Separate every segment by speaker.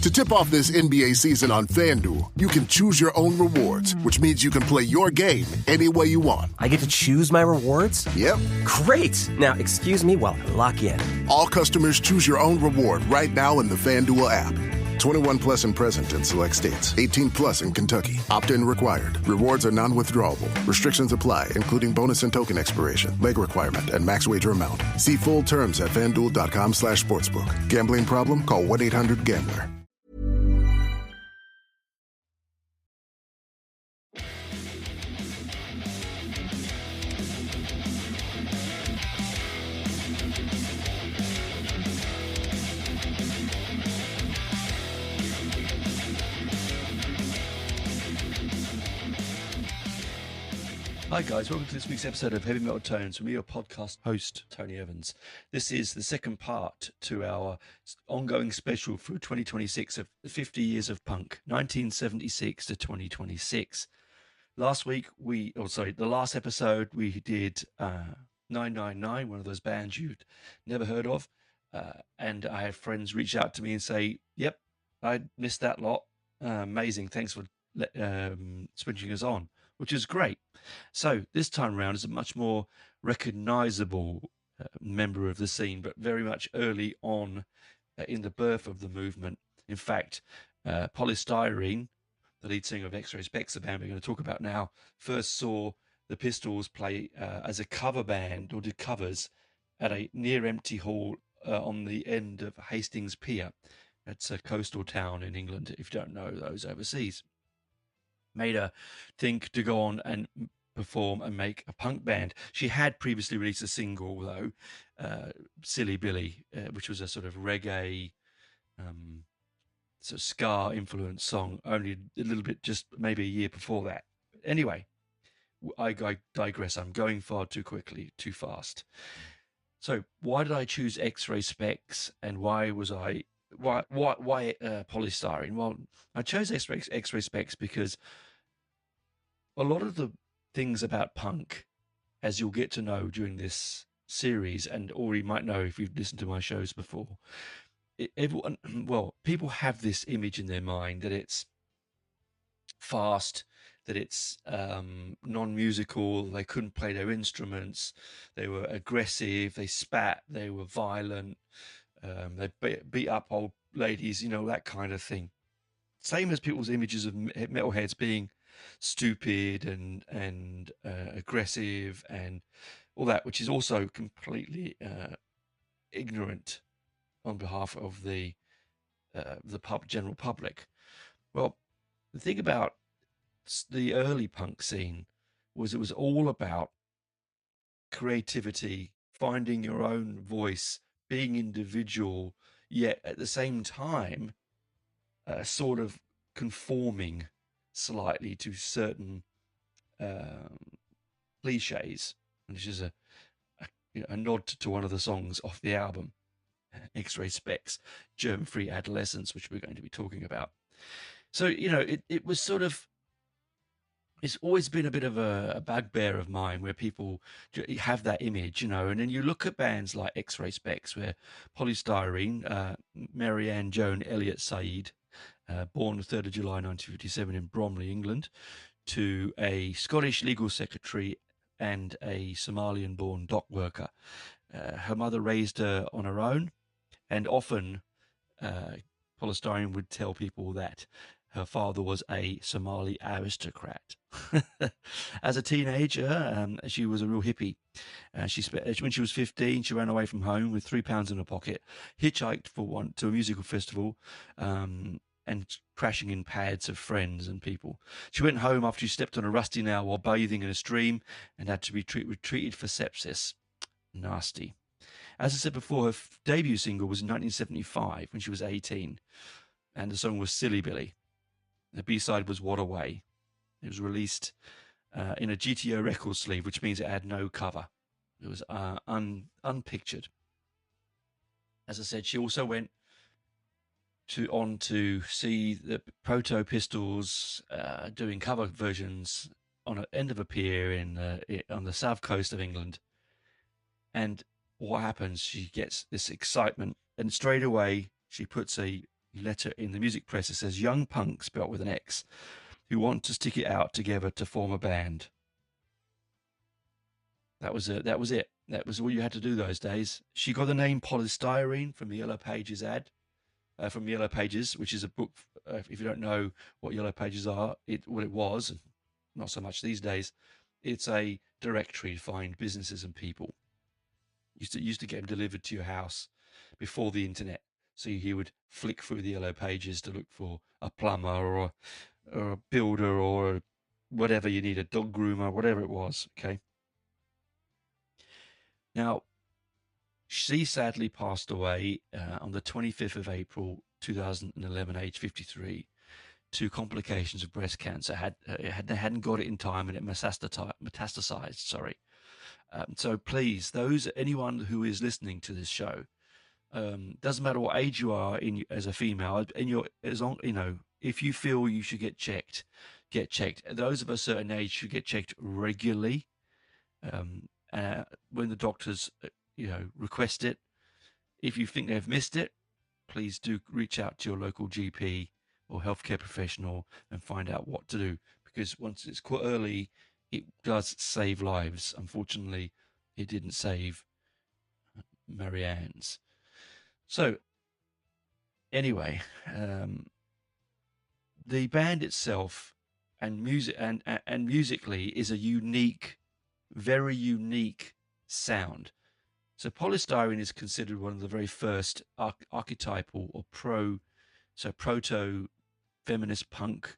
Speaker 1: To tip off this NBA season on FanDuel, you can choose your own rewards, which means you can play your game any way you want.
Speaker 2: I get to choose my rewards?
Speaker 1: Yep.
Speaker 2: Great! Now, excuse me while I lock in.
Speaker 1: All customers choose your own reward right now in the FanDuel app. 21 plus and present in select states. 18 plus in Kentucky. Opt-in required. Rewards are non-withdrawable. Restrictions apply, including bonus and token expiration, leg requirement, and max wager amount. See full terms at FanDuel.com/sportsbook. Gambling problem? Call 1-800-GAMBLER.
Speaker 3: Hi guys, welcome to this week's episode of Heavy Metal Tones from me, your podcast host, Tony Evans. This is the second part to our ongoing special through 2026 of 50 years of punk, 1976 to 2026. Last week, the last episode, we did 999, one of those bands you'd never heard of. And I had friends reach out to me and say, yep, I missed that lot. Amazing, thanks for switching us on, which is great. So this time around is a much more recognizable member of the scene, but very much early on in the birth of the movement. In fact, Poly Styrene, the lead singer of X-Ray Spex, the band we're going to talk about now, first saw the Pistols play as a cover band, or did covers, at a near-empty hall on the end of Hastings Pier. That's a coastal town in England, if you don't know those overseas. Made her think to go on and perform and make a punk band. She had previously released a single, though, Silly Billy, which was a sort of reggae, sort of ska-influenced song, only a little bit, just maybe a year before that. Anyway, I digress. I'm going far too quickly, too fast. So why did I choose X-Ray Spex, and why Poly Styrene? Well, I chose X-Ray Spex because a lot of the things about punk, as you'll get to know during this series, or you might know if you've listened to my shows before, people have this image in their mind that it's fast, that it's non-musical, they couldn't play their instruments, they were aggressive, they spat, they were violent, they beat up old ladies, that kind of thing. Same as people's images of metalheads being stupid and aggressive and all that, which is also completely ignorant on behalf of the general public. Well, the thing about the early punk scene was it was all about creativity, finding your own voice, being individual, yet at the same time sort of conforming slightly to certain cliches, which is a nod to one of the songs off the album, X-Ray Spex, Germfree Adolescents, which we're going to be talking about. So, it was sort of, it's always been a bit of a bugbear of mine where people have that image, and then you look at bands like X-Ray Spex, where Poly Styrene, Marianne Joan Elliott Said, born the 3rd of July 1957 in Bromley, England, to a Scottish legal secretary and a Somalian-born dock worker. Her mother raised her on her own, and often Poly Styrene would tell people that her father was a Somali aristocrat. As a teenager, she was a real hippie. When she was 15, she ran away from home with £3 in her pocket, hitchhiked to a musical festival, and crashing in pads of friends and people. She went home after she stepped on a rusty nail while bathing in a stream and had to be treated for sepsis. Nasty. As I said before, her debut single was in 1975 when she was 18, and the song was Silly Billy. The B-side was What Away. It was released in a GTO record sleeve, which means it had no cover. It was unpictured. As I said, she also went on to see the Proto Pistols doing cover versions on an end of a pier on the south coast of England. And what happens? She gets this excitement, and straight away she puts a letter in the music press. It says, young punks, spelt with an X, who want to stick it out together to form a band. That was it. That was it. That was all you had to do those days. She got the name Poly Styrene from the Yellow Pages ad, from Yellow Pages, which is a book. If you don't know what Yellow Pages are, what it was, not so much these days. It's a directory to find businesses and people. Used to get them delivered to your house before the internet. So you would flick through the Yellow Pages to look for a plumber or a builder or whatever you need, a dog groomer, whatever it was. Okay. Now, she sadly passed away on the 25th of April 2011, age 53, to complications of breast cancer. Hadn't got it in time, and it metastasized. Sorry. So please, anyone who is listening to this show, doesn't matter what age you are as a female, if you feel you should get checked. Those of a certain age should get checked regularly. When the doctors, request it. If you think they've missed it, please do reach out to your local GP or healthcare professional and find out what to do. Because once it's quite early, it does save lives. Unfortunately, it didn't save Marianne's. So, anyway, the band itself and music and musically is a unique, very unique sound. So Poly Styrene is considered one of the very first archetypal or proto-feminist punk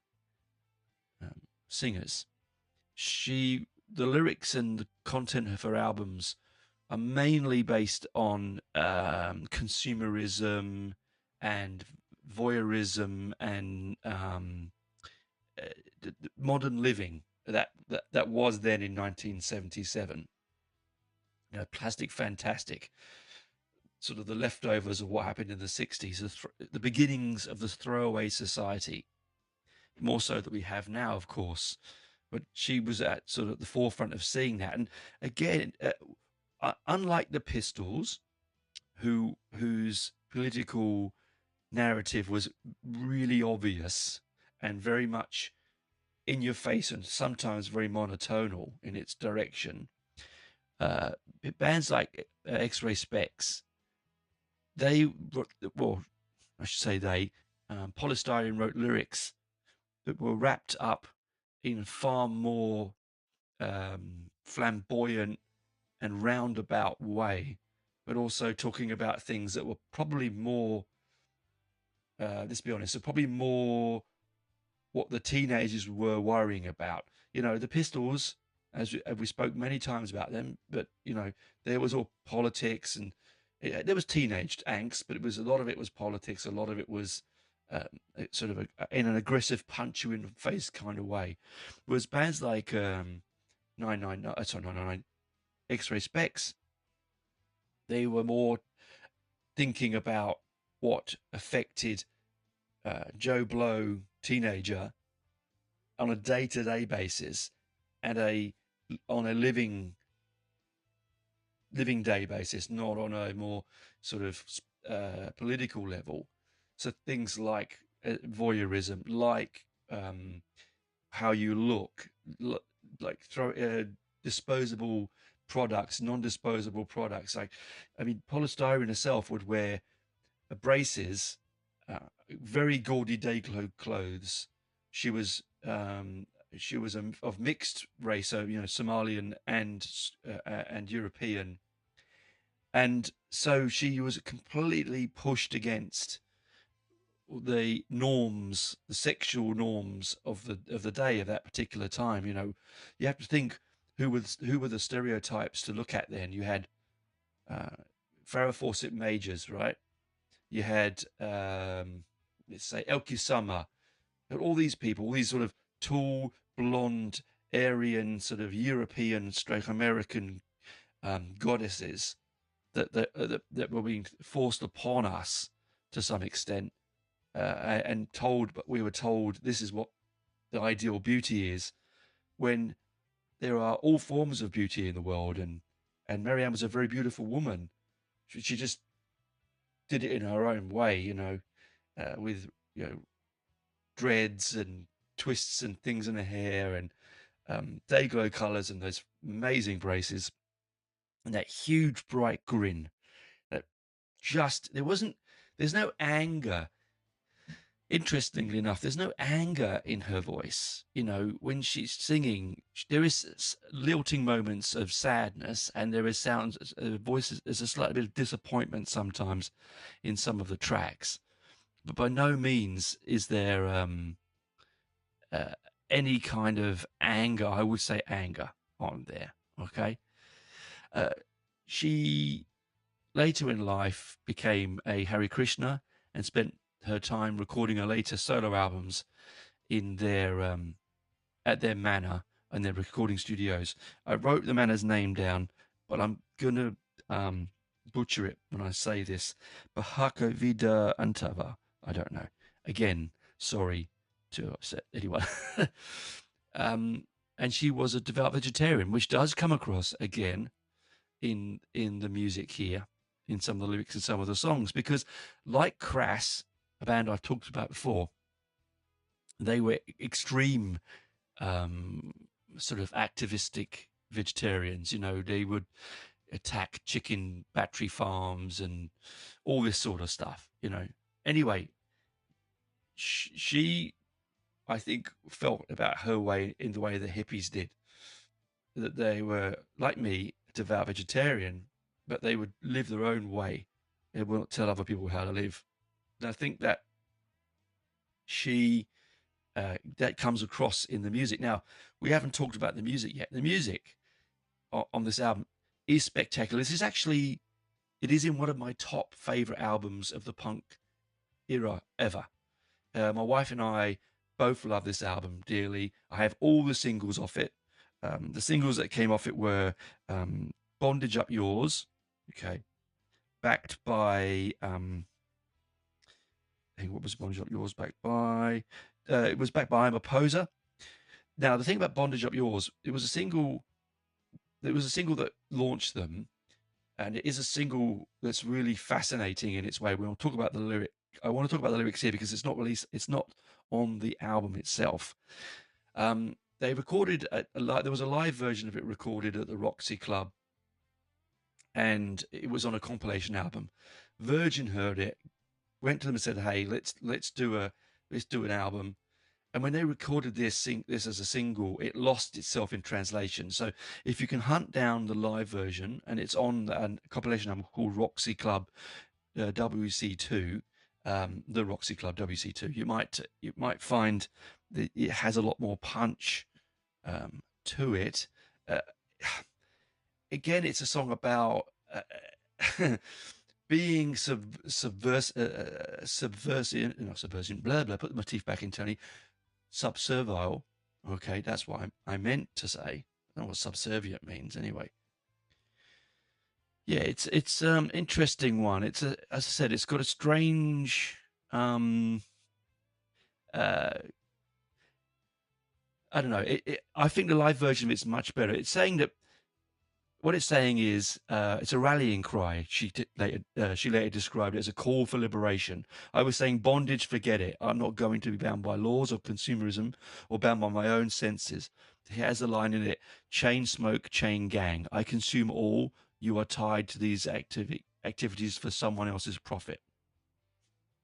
Speaker 3: singers. The lyrics and the content of her albums are mainly based on consumerism and voyeurism and modern living that was then in 1977. Plastic fantastic, sort of the leftovers of what happened in the 60s, the beginnings of the throwaway society, more so that we have now, of course. But she was at sort of the forefront of seeing that. And again, unlike the Pistols, whose political narrative was really obvious and very much in your face and sometimes very monotonal in its direction, bands like X-Ray Spex, Poly Styrene wrote lyrics that were wrapped up in far more flamboyant and roundabout way, but also talking about things that were probably more, let's be honest, probably more what the teenagers were worrying about. The Pistols, as we spoke many times about them, but there was all politics and there was teenage angst, but a lot of it was politics. A lot of it was sort of in an aggressive, punch you in the face kind of way. Whereas bands like 999, X-Ray Spex, they were more thinking about what affected Joe Blow teenager on a day-to-day basis and on a living day basis, not on a more sort of political level. So things like voyeurism, like how you look, like disposable products, non-disposable products. Poly Styrene herself would wear braces, very gaudy day clothes. She was of mixed race, so Somalian and European, and so she was completely pushed against the norms, the sexual norms of the day of that particular time. You have to think who were the stereotypes to look at then. You had Farrah Fawcett Majors, right? You had let's say Elke Summer, all these people, all these sort of tall, blonde, Aryan, sort of European stroke American goddesses that were being forced upon us to some extent, and we were told this is what the ideal beauty is, when there are all forms of beauty in the world, and Marianne was a very beautiful woman. She just did it in her own way, with dreads and twists and things in her hair, and day glow colors, and those amazing braces, and that huge bright grin. That there's no anger. Interestingly enough, there's no anger in her voice. When she's singing, there is lilting moments of sadness, and there is sounds, voices. There's a slight bit of disappointment sometimes in some of the tracks, but by no means is there any kind of anger. I would say anger on there. Okay, she later in life became a Hare Krishna and spent her time recording her later solo albums in their at their manor and their recording studios. I wrote the manor's name down, but I'm gonna butcher it when I say this. Bahaka Vida Antava. I don't know. Again, sorry to upset anyone. And she was a devout vegetarian, which does come across again in the music here, in some of the lyrics and some of the songs, because like Crass, a band I've talked about before, they were extreme sort of activistic vegetarians. They would attack chicken battery farms and all this sort of stuff. Anyway, she I think felt about her way in the way the hippies did, that they were like me, devout vegetarian, but they would live their own way. They wouldn't tell other people how to live. And I think that that comes across in the music. Now, we haven't talked about the music yet. The music on this album is spectacular. It is in one of my top favorite albums of the punk era ever. My wife and I both love this album dearly. I have all the singles off it. The singles that came off it were Bondage Up Yours, okay, backed by I think, what was Bondage Up Yours backed by? It was backed by I'm a Poser. Now, the thing about Bondage Up Yours, it was a single that launched them, and it is a single that's really fascinating in its way. We'll talk about the lyric. I want to talk about the lyrics here because it's not released. It's not on the album itself. They recorded there was a live version of it recorded at the Roxy Club, and it was on a compilation album. Virgin heard it, went to them and said, "Hey, let's do an album." And when they recorded this as a single, it lost itself in translation. So if you can hunt down the live version, and it's on a compilation album called Roxy Club WC2, the Roxy Club WC2, you might find that it has a lot more punch to it. Again, it's a song about being subversive, blah blah. Put my teeth back in, Tony. Subservile. Okay, that's what I meant to say. I don't know what subservient means anyway. Yeah, it's interesting one. As I said, it's got a strange I don't know. I think the live version of it's much better. It's saying that what it's saying is it's a rallying cry. She later described it as a call for liberation. I was saying, bondage, forget it. I'm not going to be bound by laws or consumerism or bound by my own senses. He has a line in it: chain smoke, chain gang. I consume all. You are tied to these activities for someone else's profit.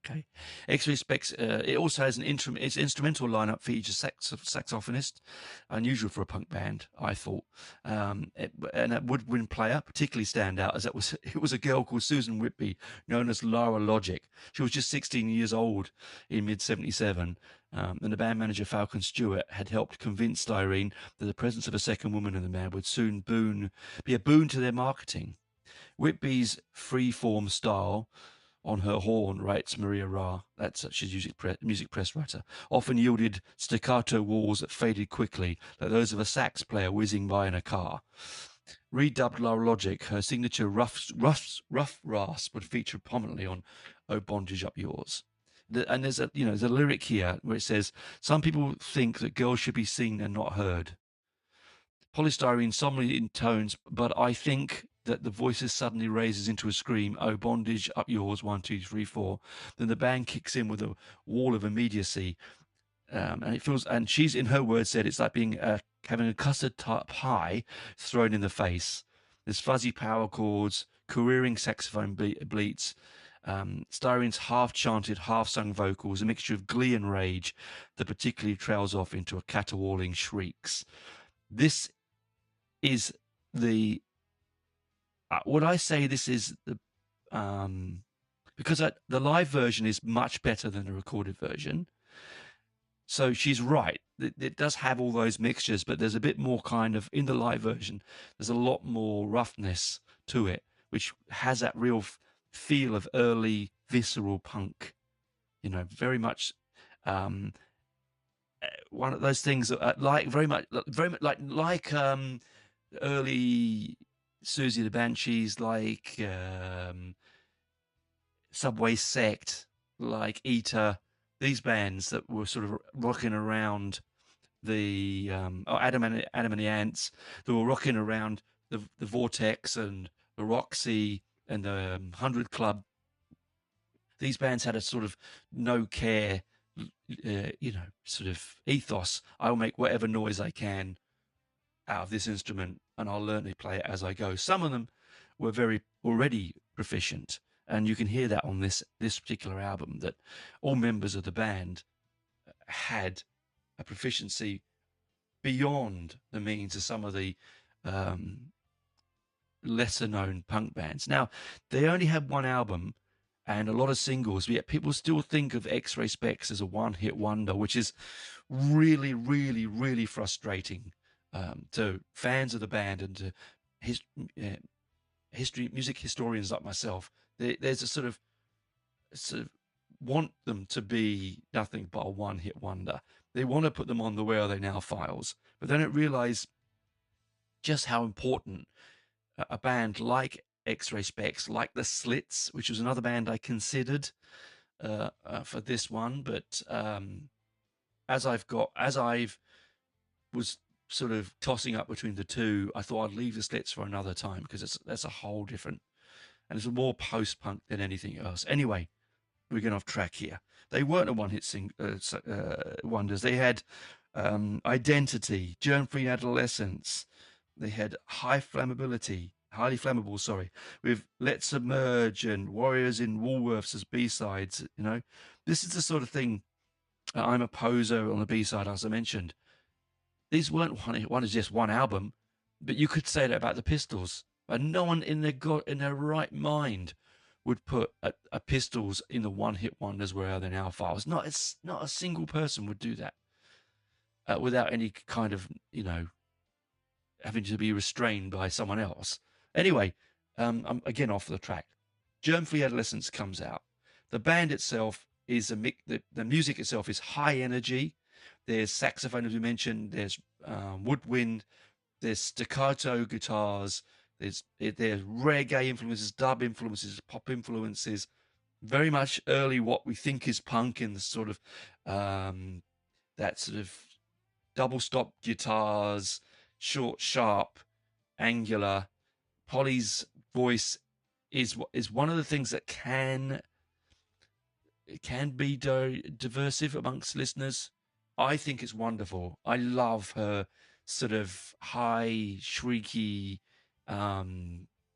Speaker 3: Okay. X-Ray Spex, it also has its instrumental lineup features saxophonist, unusual for a punk band, I thought. And a woodwind player particularly stand out, as it was a girl called Susan Whitby, known as Lara Logic. She was just 16 years old in mid-77. And the band manager Falcon Stewart had helped convince Styrene that the presence of a second woman in the band would soon be a boon to their marketing. Whitby's free-form style on her horn, writes Maria Ra, she's music press writer, often yielded staccato walls that faded quickly, like those of a sax player whizzing by in a car. Redubbed Lara Logic, her signature rough rasp would feature prominently on "Oh Bondage Up Yours." And there's a lyric here where it says, "Some people think that girls should be seen and not heard." Poly Styrene somberly intones, "But I think that the voices suddenly raises into a scream, "Oh, bondage, up yours, 1, 2, 3, 4." Then the band kicks in with a wall of immediacy. And it feels, and she's, in her words, said it's like being having a custard tart pie thrown in the face. There's fuzzy power chords, careering saxophone bleats, Styrene's half-chanted, half-sung vocals, a mixture of glee and rage that particularly trails off into a caterwauling shrieks. This is the would I say this is the because the live version is much better than the recorded version. So she's right. It does have all those mixtures, but there's a bit more kind of, in the live version, there's a lot more roughness to it, which has that real feel of early visceral punk, very much one of those things that like very much like early Susie the Banshees, like Subway Sect, like Eater, these bands that were sort of rocking around the Adam and the Ants, that were rocking around the Vortex and the Roxy and the 100 Club. These bands had a sort of no care, sort of ethos. I'll make whatever noise I can out of this instrument, and I'll learn to play it as I go. Some of them were very already proficient, and you can hear that on this particular album, that all members of the band had a proficiency beyond the means of some of the lesser known punk bands. Now, they only had one album and a lot of singles, but yet people still think of X-Ray Spex as a one-hit wonder, which is really, really, really frustrating to fans of the band and to music historians like myself. There's a sort of want them to be nothing but a one-hit wonder. They want to put them on the Where Are They Now files, but they don't realize just how important a band like X-Ray Spex, like the Slits, which was another band I considered for this one, but as I've was sort of tossing up between the two, I thought I'd leave the Slits for another time, because that's a whole different, and it's more post-punk than anything else. Anyway, we're getting off track here. They weren't a one-hit wonders. They had Identity, Germfree Adolescents. They had highly flammable, with Let's Submerge and Warriors in Woolworths as B-sides. This is the sort of thing. I'm a Poser on the B-side, as I mentioned. These weren't one is just one album, but you could say that about the Pistols. But no one in their right mind would put a Pistols in the one-hit wonders Where Are They Now files. It's not a single person would do that without any kind of, having to be restrained by someone else. Anyway, I'm again off the track. Germfree Adolescents comes out. The band itself is the music itself is high energy. There's saxophone, as we mentioned. There's woodwind. There's staccato guitars. There's reggae influences, dub influences, pop influences. Very much early what we think is punk in the sort of that sort of double stop guitars, short, sharp, angular. Poly's voice is one of the things that can be diversive amongst listeners. I think it's wonderful. I love her sort of high, shrieky,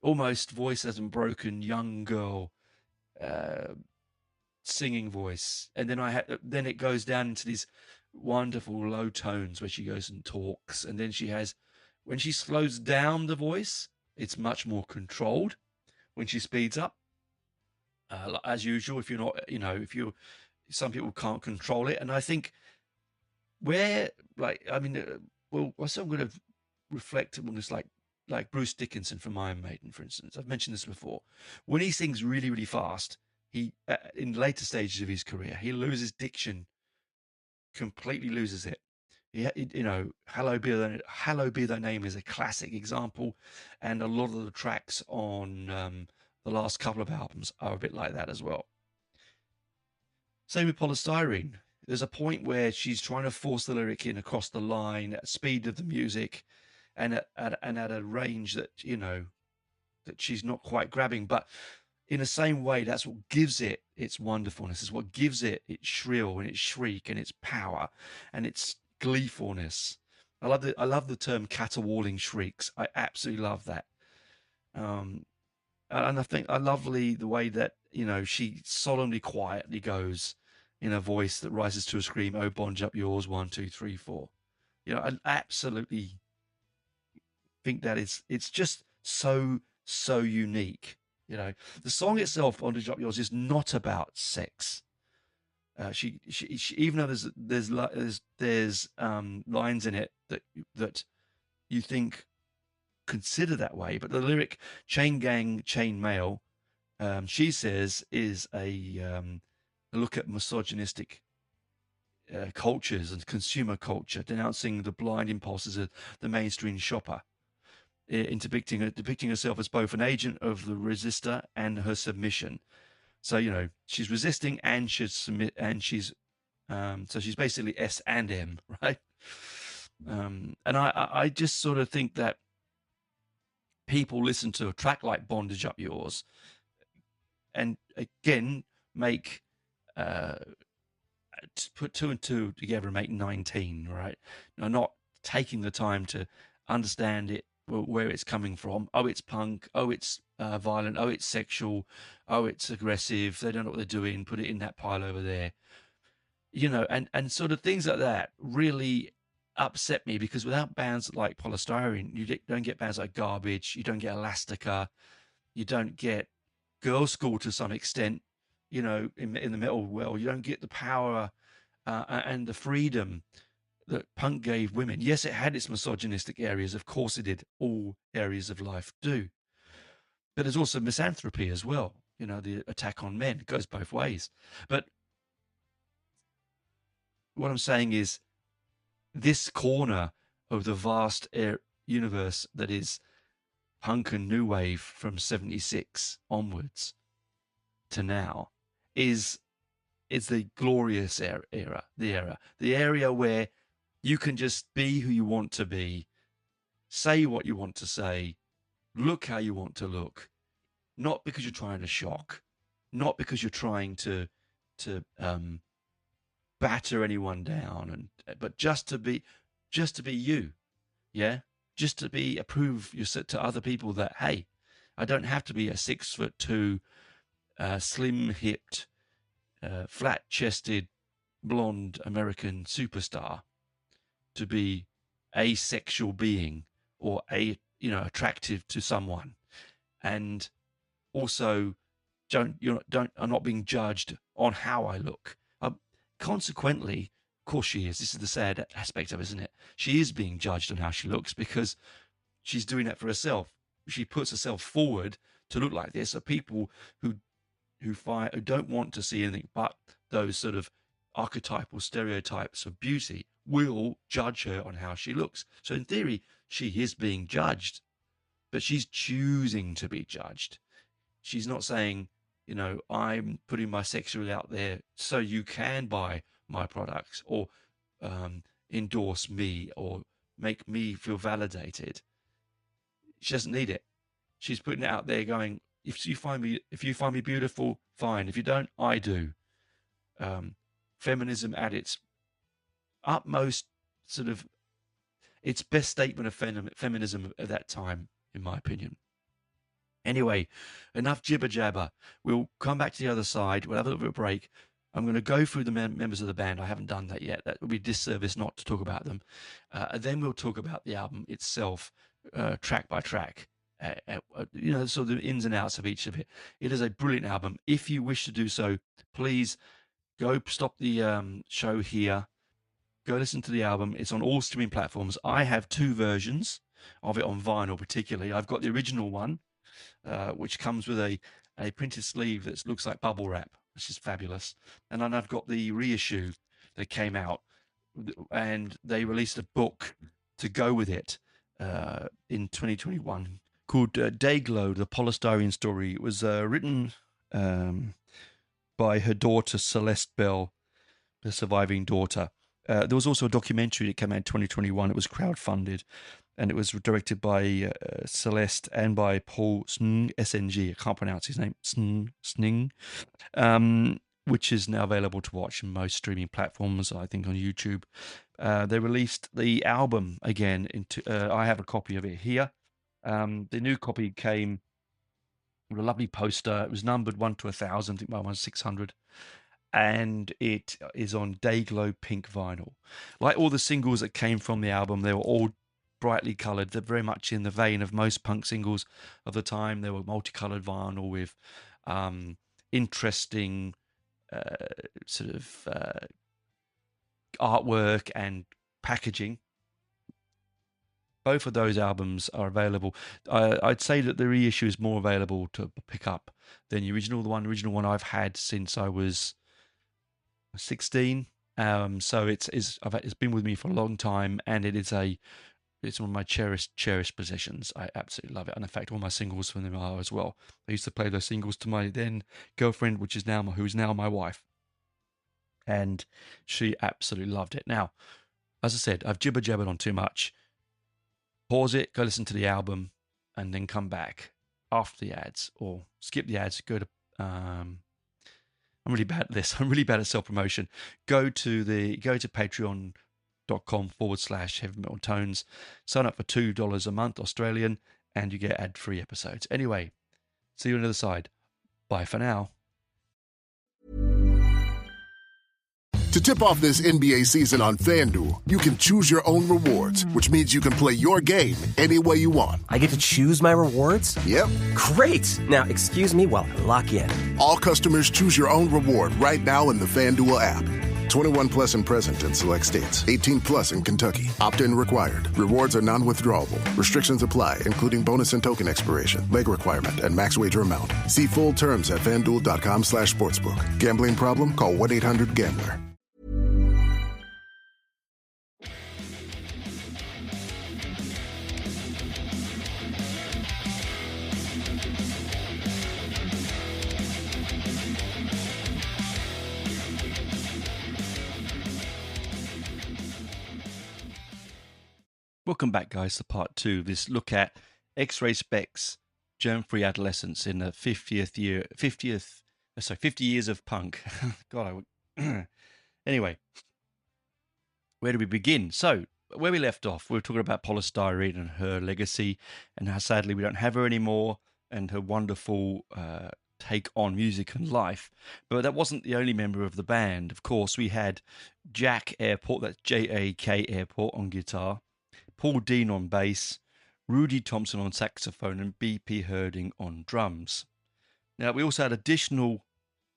Speaker 3: almost voice hasn't broken young girl singing voice, and then it goes down into these wonderful low tones where she goes and talks, and then when she slows down the voice, it's much more controlled. When she speeds up, as usual, if you're not, some people can't control it, and I think I'm going to reflect on this, like Bruce Dickinson from Iron Maiden, for instance. I've mentioned this before. When he sings really, really fast, he in later stages of his career, he loses diction, completely loses it. Hello Be Thy Name is a classic example, and a lot of the tracks on the last couple of albums are a bit like that as well. Same with Poly Styrene. There's a point where she's trying to force the lyric in across the line at speed of the music, and at a range that that she's not quite grabbing. But in the same way, that's what gives it its wonderfulness. Is what gives it its shrill and its shriek and its power and its gleefulness. I love the term caterwauling shrieks. I absolutely love that. And I think I lovely the way that, you know, she solemnly, quietly goes in a voice that rises to a scream, "Oh, bond up yours, 1, 2, 3, 4." You know, I absolutely think that it's just so unique. You know, the song itself, "Bondage Up Yours," is not about sex. She even though there's lines in it that you think consider that way, but the lyric "chain gang, chain mail," she says, is a look at misogynistic cultures and consumer culture, denouncing the blind impulses of the mainstream shopper, in depicting herself as both an agent of the resistor and her submission. So, you know, she's resisting and she's submit, and she's so she's basically S and M, right? And I just sort of think that people listen to a track like "Bondage Up Yours" and again make put 2 and 2 together and make 19, right? Now, not taking the time to understand it, where it's coming from. Oh, it's punk. Oh, it's violent. Oh, it's sexual. Oh, it's aggressive. They don't know what they're doing. Put it in that pile over there. You know, and sort of things like that really upset me, because without bands like Poly Styrene, you don't get bands like Garbage. You don't get Elastica. You don't get Girl School to some extent. You know, in the metal world, you don't get the power and the freedom that punk gave women. Yes, it had its misogynistic areas. Of course it did. All areas of life do. But there's also misanthropy as well. You know, the attack on men. It goes both ways. But what I'm saying is, this corner of the vast universe that is punk and new wave from 76 onwards to now is the glorious era, the area where you can just be who you want to be, say what you want to say, look how you want to look, not because you're trying to shock, not because you're trying to batter anyone down, but just to be you, yeah, just to be prove yourself to other people that, hey, I don't have to be a 6'2", slim hipped, flat-chested, blonde American superstar to be a sexual being or attractive to someone, and also I'm not being judged on how I look. Consequently, of course she is. This is the sad aspect of it, isn't it? She is being judged on how she looks because she's doing that for herself. She puts herself forward to look like this. So people who don't want to see anything but those sort of archetypal stereotypes of beauty will judge her on how she looks. So in theory, she is being judged, but she's choosing to be judged. She's not saying, you know, I'm putting my sexuality out there so you can buy my products or endorse me or make me feel validated. She doesn't need it. She's putting it out there going, if you find me beautiful, fine. If you don't, I do. Feminism at its utmost, sort of its best statement of feminism at that time, in my opinion. Anyway, enough jibber jabber. We'll come back to the other side. We'll have a little bit of a break. I'm going to go through the members of the band. I haven't done that yet. That would be a disservice not to talk about them. And then we'll talk about the album itself, track by track. You know, sort of the ins and outs of each of it. It is a brilliant album. If you wish to do so, please go stop the show here. Go listen to the album. It's on all streaming platforms. I have 2 versions of it on vinyl, particularly. I've got the original one, which comes with a printed sleeve that looks like bubble wrap, which is fabulous. And then I've got the reissue that came out, and they released a book to go with it in 2021 called Dayglow, the Poly Styrene Story. It was written by her daughter, Celeste Bell, the surviving daughter. There was also a documentary that came out in 2021. It was crowdfunded. and it was directed by Celeste and by Paul Sng, SNG. I can't pronounce his name. Sning. Which is now available to watch in most streaming platforms, I think on YouTube. They released the album again. I have a copy of it here. The new copy came with a lovely poster. It was numbered 1 to 1,000. I think my one's 600. And it is on Dayglow pink vinyl. Like all the singles that came from the album, they were all brightly coloured. They're very much in the vein of most punk singles of the time. They were multicoloured vinyl with interesting sort of artwork and packaging. Both of those albums are available. I'd say that the reissue is more available to pick up than the original. The original one I've had since I was 16. So it's been with me for a long time, and it's one of my cherished possessions. I absolutely love it, and in fact, all my singles from them are as well. I used to play those singles to my then girlfriend, who's now my wife, and she absolutely loved it. Now, as I said, I've jibber-jabbered on too much. Pause it, go listen to the album, and then come back after the ads, or skip the ads. Go to I'm really bad at this. I'm really bad at self-promotion. Go to patreon.com/heavy metal tones. Sign up for $2 a month Australian, and you get ad-free episodes. Anyway, see you on the other side. Bye for now.
Speaker 1: To tip off this NBA season on FanDuel, you can choose your own rewards, which means you can play your game any way you want.
Speaker 2: I get to choose my rewards?
Speaker 1: Yep.
Speaker 2: Great! Now, excuse me while I lock in.
Speaker 1: All customers choose your own reward right now in the FanDuel app. 21 plus and present in select states. 18 plus in Kentucky. Opt-in required. Rewards are non-withdrawable. Restrictions apply, including bonus and token expiration, leg requirement, and max wager amount. See full terms at FanDuel.com/sportsbook. Gambling problem? Call 1-800-GAMBLER.
Speaker 3: Welcome back, guys, to part 2 of this look at X-Ray Spex, Germfree Adolescents in the 50 years of punk. God, Anyway, where do we begin? So, where we left off, we were talking about Poly Styrene and her legacy, and how sadly we don't have her anymore, and her wonderful take on music and life. But that wasn't the only member of the band. Of course, we had Jack Airport, that's J-A-K Airport, on guitar, Paul Dean on bass, Rudy Thompson on saxophone, and B.P. Herding on drums. Now, we also had additional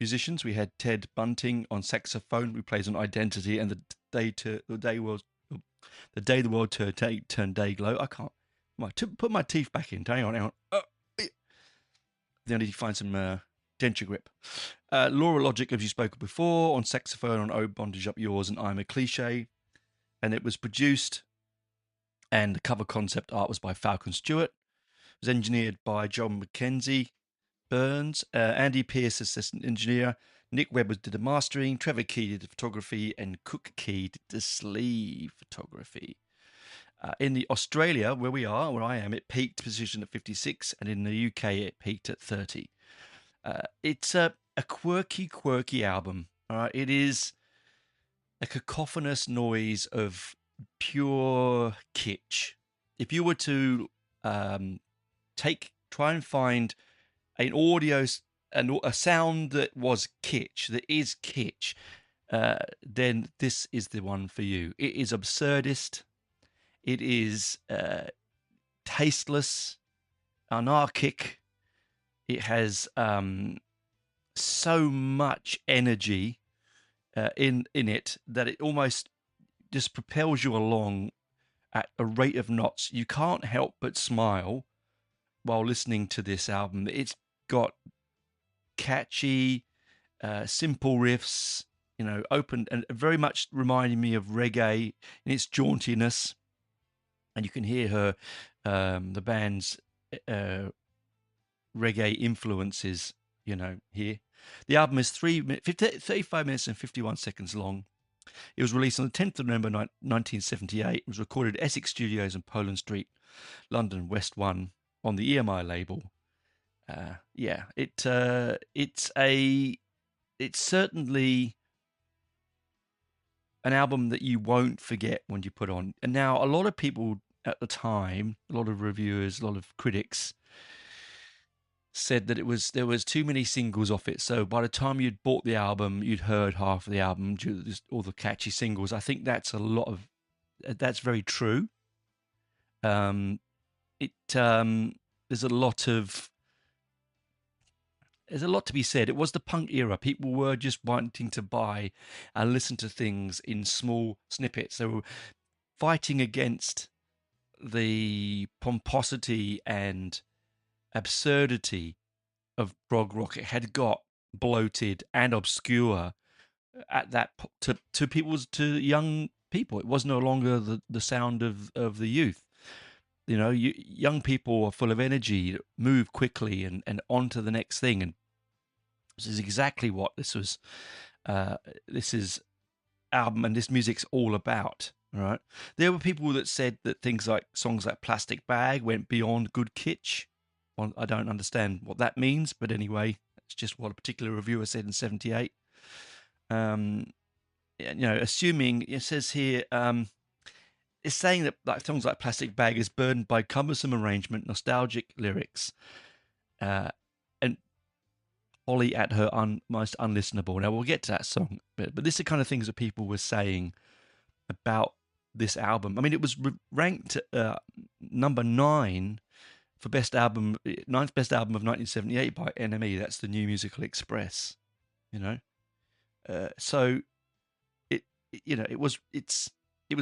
Speaker 3: musicians. We had Ted Bunting on saxophone, who plays on Identity and the day the world turned Dayglow. I can't put my teeth back in. Hang on. Then I need to find some denture grip. Laura Logic, as you spoke before, on saxophone on Oh Bondage Up Yours and I'm a Cliche. And it was produced, and the cover concept art was by Falcon Stewart. It was engineered by John Mackenzie Burns, Andy Pierce, assistant engineer. Nick Webb did the mastering. Trevor Key did the photography, and Cook Key did the sleeve photography. In the Australia, where I am, it peaked position at 56, and in the UK, it peaked at 30. It's a quirky album. All right, it is a cacophonous noise of pure kitsch. If you were to try and find an audio and a sound that was kitsch, that is kitsch, then this is the one for you. It is absurdist. It is tasteless, anarchic. It has so much energy in it that it almost just propels you along at a rate of knots. You can't help but smile while listening to this album. It's got catchy, simple riffs, open, and very much reminding me of reggae in its jauntiness. And you can hear her, the band's reggae influences, here. The album is 35 minutes and 51 seconds long. It was released on the 10th of November 1978. It was recorded at Essex Studios in Poland Street, London, West 1, on the EMI label. It's certainly an album that you won't forget when you put on. And now a lot of people at the time, a lot of reviewers, a lot of critics said that there was too many singles off it. So by the time you'd bought the album, you'd heard half of the album due to all the catchy singles. I think that's very true. There's a lot to be said. It was the punk era. People were just wanting to buy and listen to things in small snippets. They were fighting against the pomposity and absurdity of prog rock. It had got bloated and obscure at that to young people. It was no longer the sound of the youth. Young people are full of energy, move quickly and on to the next thing. And this is exactly what this is album and this music's all about. Right? There were people that said that songs like Plastic Bag went beyond good kitsch. Well, I don't understand what that means, but anyway, that's just what a particular reviewer said in 78. Assuming, it says here, it's saying that songs like Plastic Bag is burdened by cumbersome arrangement, nostalgic lyrics, and Poly at her most unlistenable. Now, we'll get to that song, but this is the kind of things that people were saying about this album. I mean, it was ranked number 9 for ninth best album of 1978 by NME. That's the New Musical Express. So it was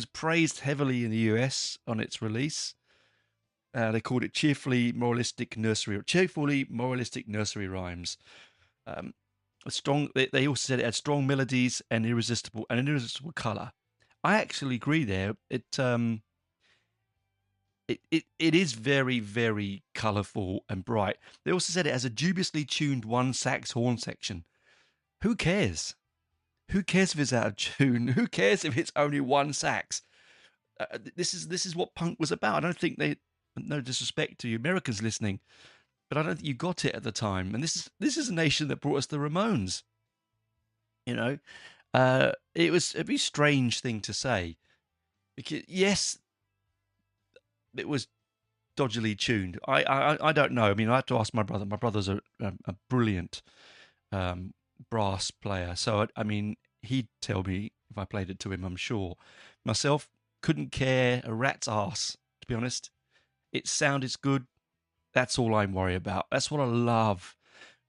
Speaker 3: praised heavily in the US on its release. They called it cheerfully moralistic nursery rhymes. They also said it had strong melodies and an irresistible color. I actually agree there. It is very, very colourful and bright. They also said it has a dubiously tuned one sax horn section. Who cares? Who cares if it's out of tune? Who cares if it's only one sax? This is what punk was about. I don't think no disrespect to you Americans listening, but I don't think you got it at the time. And this is a nation that brought us the Ramones. It was a very strange thing to say. Because yes, it was dodgily tuned. I don't know. I mean, I have to ask my brother. My brother's a brilliant brass player, so I mean, he'd tell me if I played it to him, I'm sure. Myself, couldn't care a rat's ass, to be honest. It sounded good. That's all I'm worried about. That's what I love,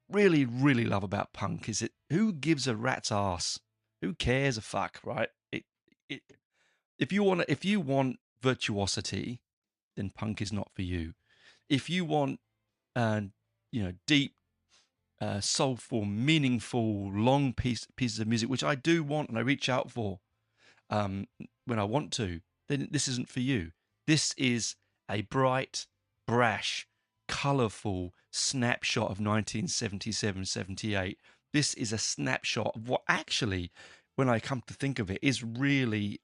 Speaker 3: really, really love about punk. Is it? Who gives a rat's ass? Who cares a fuck, right? If you want virtuosity, then punk is not for you. If you want, deep, soulful, meaningful, long pieces of music, which I do want and I reach out for when I want to, then this isn't for you. This is a bright, brash, colourful snapshot of 1977-78. This is a snapshot of what actually, when I come to think of it, is really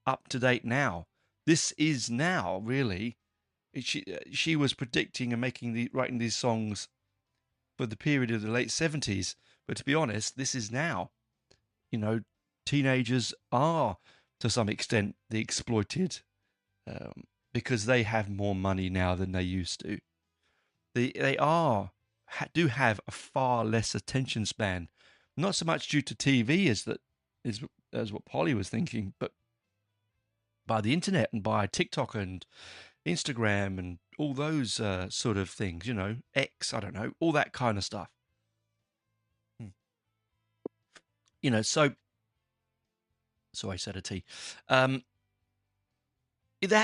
Speaker 3: up to date now. This is now, really. She was predicting and writing these songs for the period of the late 70s. But to be honest, this is now. Teenagers are, to some extent, the exploited because they have more money now than they used to. They do have a far less attention span, not so much due to TV as what Polly was thinking, but by the internet and by TikTok and Instagram and all those sort of things, X, I don't know, all that kind of stuff. Sorry, I said a T. That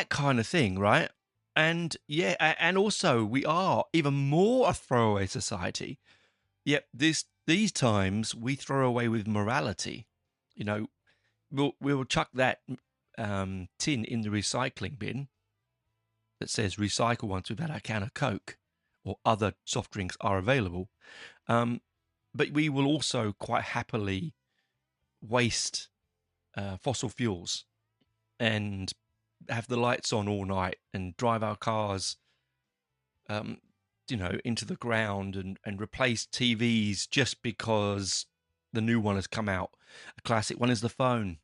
Speaker 3: kind of thing, right? And yeah, and also we are even more a throwaway society. Yep, these times we throw away with morality. We'll chuck that tin in the recycling bin that says recycle once we've had our can of Coke or other soft drinks are available. But we will also quite happily waste fossil fuels and have the lights on all night and drive our cars, into the ground and replace TVs just because the new one has come out. A classic one is the phone.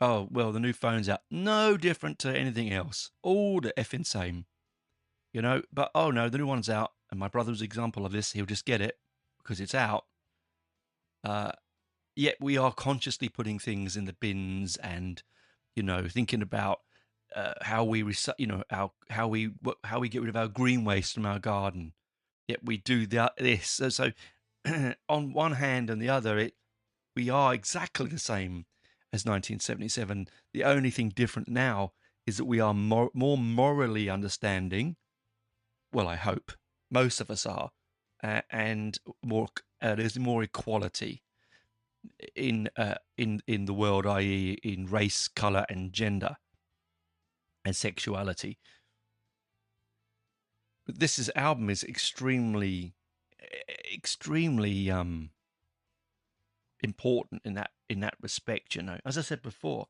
Speaker 3: Oh, well, the new phone's out. No different to anything else. All the effing same, But, oh, no, the new one's out. And my brother's example of this, he'll just get it because it's out. Yet we are consciously putting things in the bins and, thinking about how we how we get rid of our green waste from our garden. Yet we do this. So on one hand and the other, we are exactly the same as 1977. The only thing different now is that we are more morally understanding. Well, I hope most of us are, and more. There's more equality in the world, i.e., in race, color, and gender, and sexuality. But this album is extremely important in that respect. As I said before,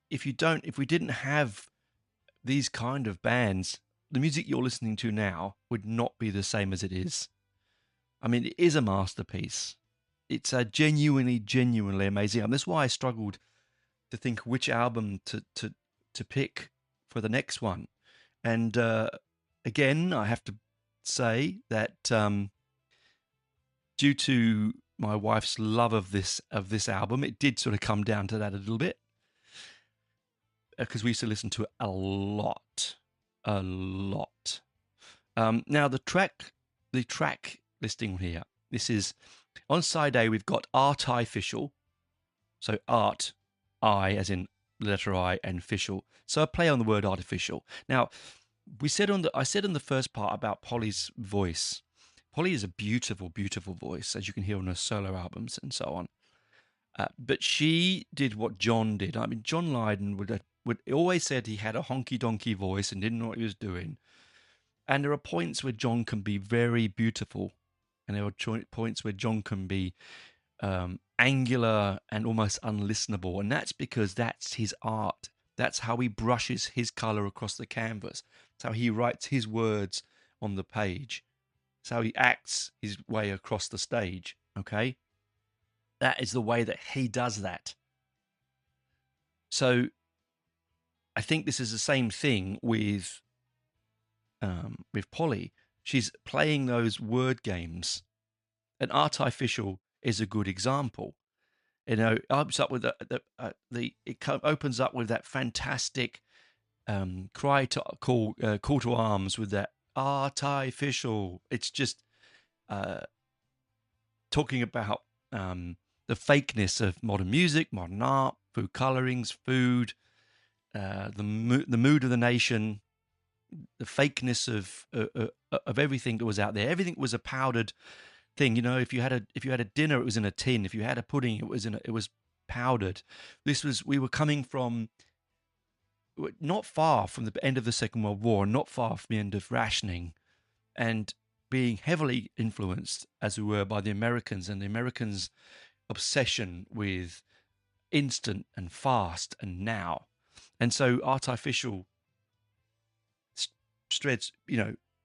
Speaker 3: if we didn't have these kind of bands, the music you're listening to now would not be the same as it is. I mean, it is a masterpiece. It's a genuinely amazing. And that's why I struggled to think which album to pick for the next one. And again, I have to say that due to my wife's love of this album, it did sort of come down to that a little bit, because we used to listen to it a lot. Now the track listing here. This is on side A. We've got artificial, so art, I as in letter I, and official. So a play on the word artificial. Now I said in the first part about Poly's voice. Poly is a beautiful, beautiful voice, as you can hear on her solo albums and so on. But she did what John did. I mean, John Lydon would always said he had a honky-donkey voice and didn't know what he was doing. And there are points where John can be very beautiful, and there are points where John can be angular and almost unlistenable. And that's because that's his art. That's how he brushes his color across the canvas. That's how he writes his words on the page. It's how he acts his way across the stage, okay? That is the way that he does that. So I think this is the same thing with Poly. She's playing those word games. And artificial is a good example. It opens up with opens up with that fantastic call to arms with that artificial. It's just talking about the fakeness of modern music, modern art, food colorings, food, the mood of the nation, the fakeness of everything that was out there. Everything was a powdered thing. If you had a dinner, it was in a tin. If you had a pudding, it was powdered. We were coming from not far from the end of the Second World War, not far from the end of rationing, and being heavily influenced, as we were, by the Americans and the Americans' obsession with instant and fast and now. And so artificial shreds,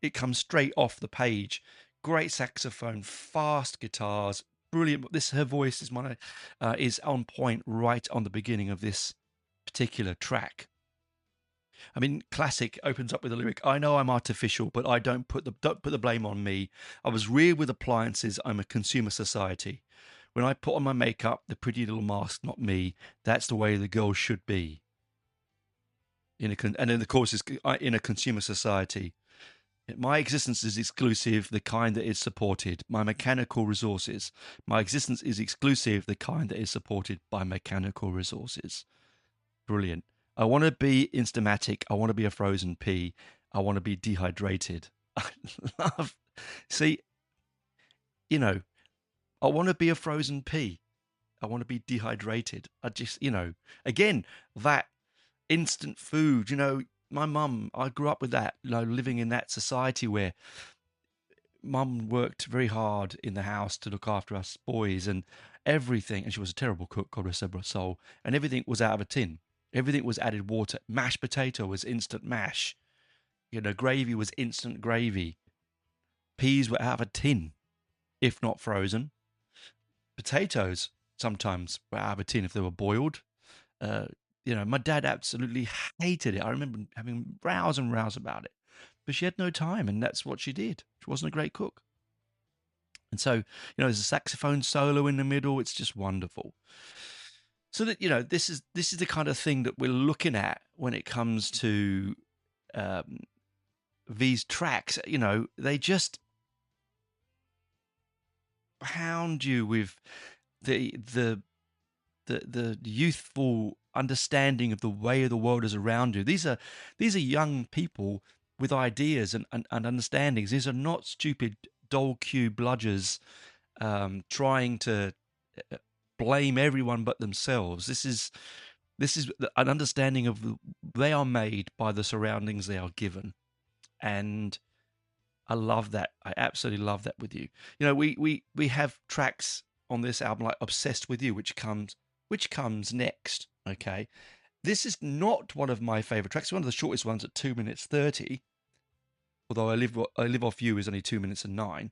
Speaker 3: it comes straight off the page. Great saxophone, fast guitars, brilliant. Her voice is on point right on the beginning of this particular track. I mean, classic opens up with a lyric, "I know I'm artificial, but I don't put the blame on me. I was reared with appliances. I'm a consumer society. When I put on my makeup, the pretty little mask, not me. That's the way the girl should be." And then the chorus is, "In a consumer society. My existence is exclusive, the kind that is supported. My mechanical resources. My existence is exclusive, the kind that is supported by mechanical resources." Brilliant. I want to be instamatic. I want to be a frozen pea. I want to be dehydrated. I love, see, I want to be a frozen pea. I want to be dehydrated. I just, again, that instant food, my mum, I grew up with that, living in that society where mum worked very hard in the house to look after us boys, and everything, and she was a terrible cook, God rest her soul, and everything was out of a tin. Everything was added water. Mashed potato was instant mash. Gravy was instant gravy. Peas were out of a tin, if not frozen. Potatoes sometimes were out of a tin if they were boiled. My dad absolutely hated it. I remember having rows and rows about it. But she had no time, and that's what she did. She wasn't a great cook. And so, there's a saxophone solo in the middle. It's just wonderful. So that, this is the kind of thing that we're looking at when it comes to these tracks. They just pound you with the youthful understanding of the way the world is around you. These are young people with ideas and understandings. These are not stupid doll cue bludgers trying to blame everyone but themselves. This is an understanding of they are made by the surroundings they are given, and I love that. I absolutely love that with you. We have tracks on this album like "Obsessed with You," which comes next. Okay, this is not one of my favorite tracks. It's one of the shortest ones at 2 minutes 30. Although I live off you is only 2 minutes and 9.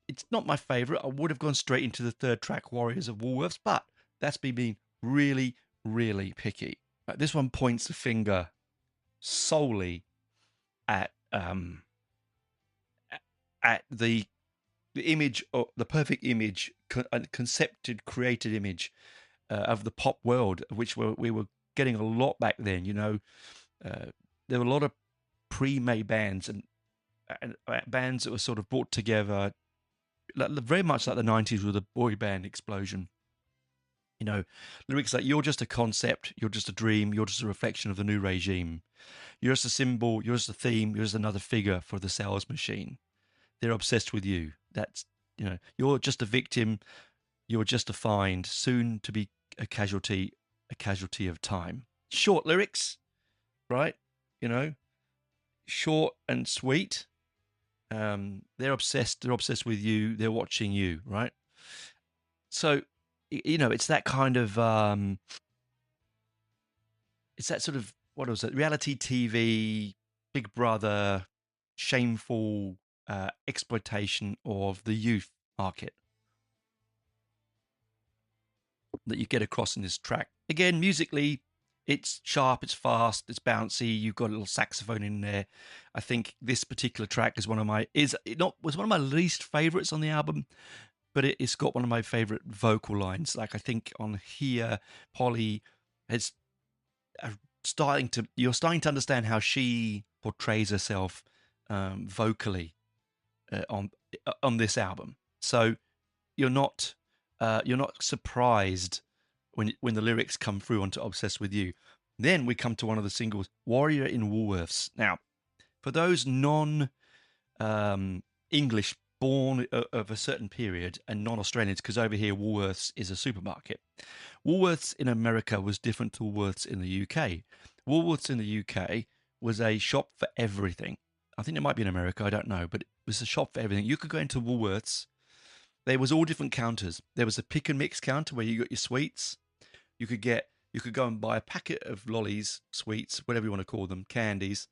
Speaker 3: It's not my favorite. I would have gone straight into the third track, "Warriors of Woolworths," but that's me being really, really picky. This one points the finger solely at the image, or the perfect image, concepted, created image of the pop world, of which we were getting a lot back then. There were a lot of pre-made bands and bands that were sort of brought together, very much like the 90s with the boy band explosion. Lyrics like "You're just a concept, you're just a dream, you're just a reflection of the new regime. You're just a symbol, you're just a theme, you're just another figure for the sales machine. They're obsessed with you. That's, you're just a victim, you're just a find, soon to be a casualty of time." Short lyrics, right? Short and sweet. They're obsessed with you, they're watching you, right? So, it's that kind of it's that sort of, what was it, reality TV, Big Brother, shameful exploitation of the youth market that you get across in this track. Again, musically, it's sharp, it's fast, it's bouncy. You've got a little saxophone in there. I think this particular track was one of my least favorites on the album, but it's got one of my favorite vocal lines. Like, I think on here, Poly is you're starting to understand how she portrays herself vocally on this album. So you're not surprised when the lyrics come through onto "Obsessed with You." Then we come to one of the singles, "Warrior in Woolworths." Now, for those non-English born of a certain period and non-Australians, because over here Woolworths is a supermarket. Woolworths in America was different to Woolworths in the UK. Woolworths in the UK was a shop for everything. I think it might be in America, I don't know, but it was a shop for everything. You could go into Woolworths. There was all different counters. There was a pick and mix counter where you got your sweets. You could go and buy a packet of lollies, sweets, whatever you want to call them, candies.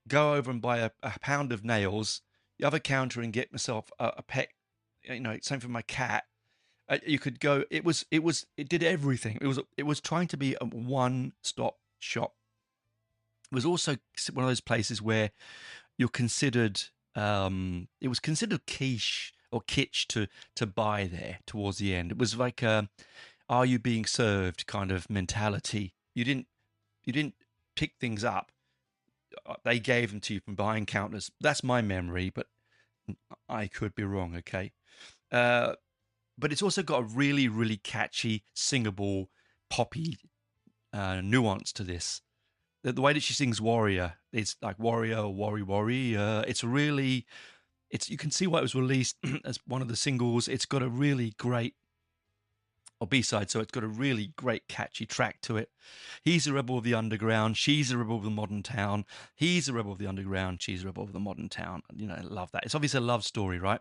Speaker 3: Go over and buy a pound of nails. The other counter and get myself a pet, something for my cat. You could go. It did everything. It was trying to be a one-stop shop. It was also one of those places where you're considered. It was considered quiche or kitsch to buy there towards the end. It was like "Are you being served?" kind of mentality. You didn't pick things up. They gave them to you from behind counters. That's my memory, but I could be wrong. Okay, but it's also got a really, really catchy, singable, poppy nuance to this. The way that she sings "Warrior," it's like "Warrior, warrior." You can see why it was released as one of the singles. It's got a really great, or B-side, so it's got a really great catchy track to it. He's a rebel of the underground, she's a rebel of the modern town. He's a rebel of the underground, she's a rebel of the modern town. I love that. It's obviously a love story, right?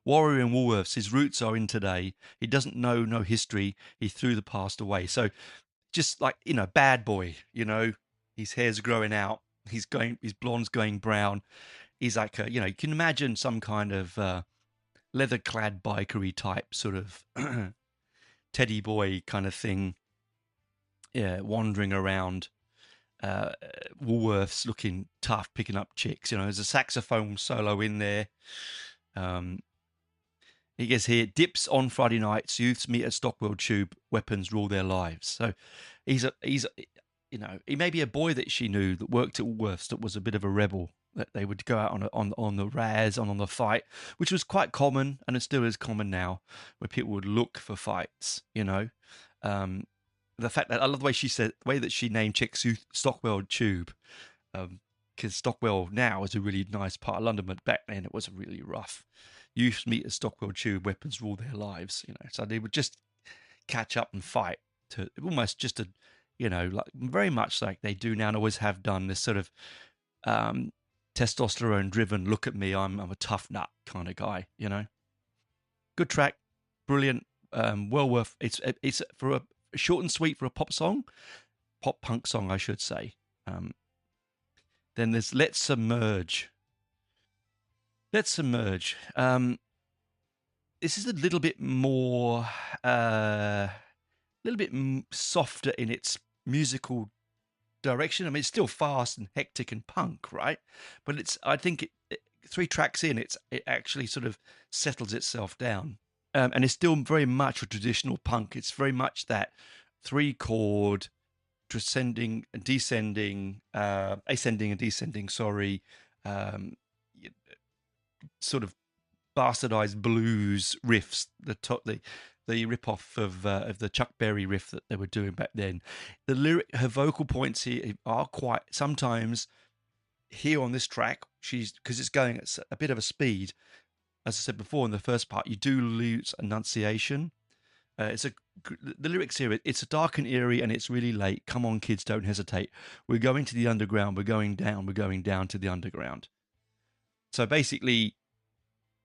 Speaker 3: warrior in Woolworths. His roots are in today. He doesn't know no history. He threw the past away. So just like, bad boy, his hair's growing out. His blonde's going brown. He's like, you can imagine some kind of leather-clad bikery type sort of teddy boy kind of thing, wandering around Woolworths looking tough, picking up chicks. There's a saxophone solo in there. He gets here, dips on Friday nights, youths meet at Stockwell Tube, weapons rule their lives. So he's he may be a boy that she knew that worked at Woolworths that was a bit of a rebel, that they would go out on the raz, on the fight, which was quite common, and it still is common now, where people would look for fights, the fact that I love the way the way that she named chicks Stockwell Tube, because Stockwell now is a really nice part of London, but back then it was really rough. Youth meet at Stockwell Tube, weapons rule their lives, so they would just catch up and fight to almost just a, like very much like they do now and always have done, this sort of testosterone driven, look at me, I'm a tough nut kind of guy, Good track, brilliant, well worth, it's for a short and sweet for a pop punk song, I should say. Then there's Let's Submerge. This is a little bit more, softer in its musical direction. I mean, it's still fast and hectic and punk, right? But I think 3 tracks in, it actually sort of settles itself down. And it's still very much a traditional punk. It's very much that 3-chord, ascending and descending, sorry, sort of bastardized blues riffs, the rip-off of the Chuck Berry riff that they were doing back then. Her vocal points here are quite, sometimes here on this track, because it's going at a bit of a speed, as I said before in the first part, you do lose enunciation. The lyrics here, it's a dark and eerie and it's really late. Come on, kids, don't hesitate. We're going to the underground. We're going down to the underground. So basically,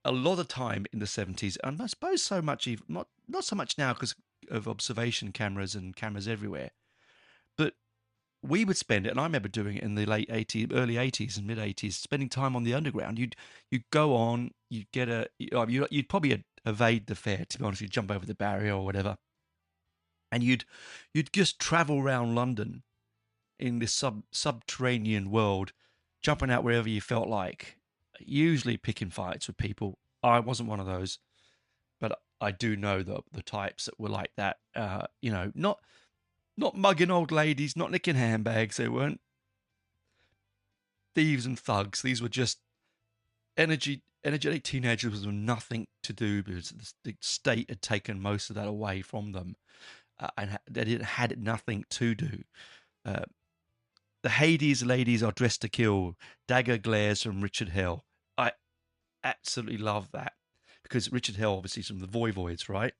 Speaker 3: a lot of time in the 70s, and I suppose so much, even not so much now because of observation cameras and cameras everywhere, but we would spend it, and I remember doing it in the late 80s, early 80s and mid 80s, spending time on the underground. You'd go on, you'd probably evade the fare, to be honest. You'd jump over the barrier or whatever, and you'd just travel around London in this subterranean world, jumping out wherever you felt like, usually picking fights with people. I wasn't one of those, but I do know the types that were like that. Not mugging old ladies, not nicking handbags. They weren't thieves and thugs. These were just energetic teenagers with nothing to do because the state had taken most of that away from them, and they had nothing to do. The Hades ladies are dressed to kill. Dagger glares from Richard Hell. I absolutely love that, because Richard Hell obviously is from the Voivoids, right?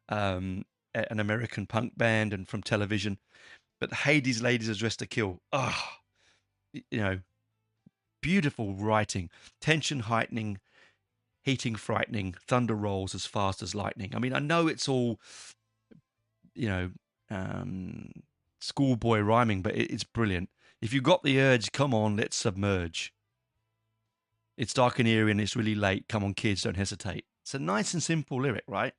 Speaker 3: An American punk band and from television. But the Hades ladies are dressed to kill. Beautiful writing, tension heightening, heating frightening, thunder rolls as fast as lightning. I mean, I know it's all, schoolboy rhyming, but it's brilliant. If you got the urge, come on, let's submerge. It's dark and eerie and it's really late. Come on, kids, don't hesitate. It's a nice and simple lyric, right?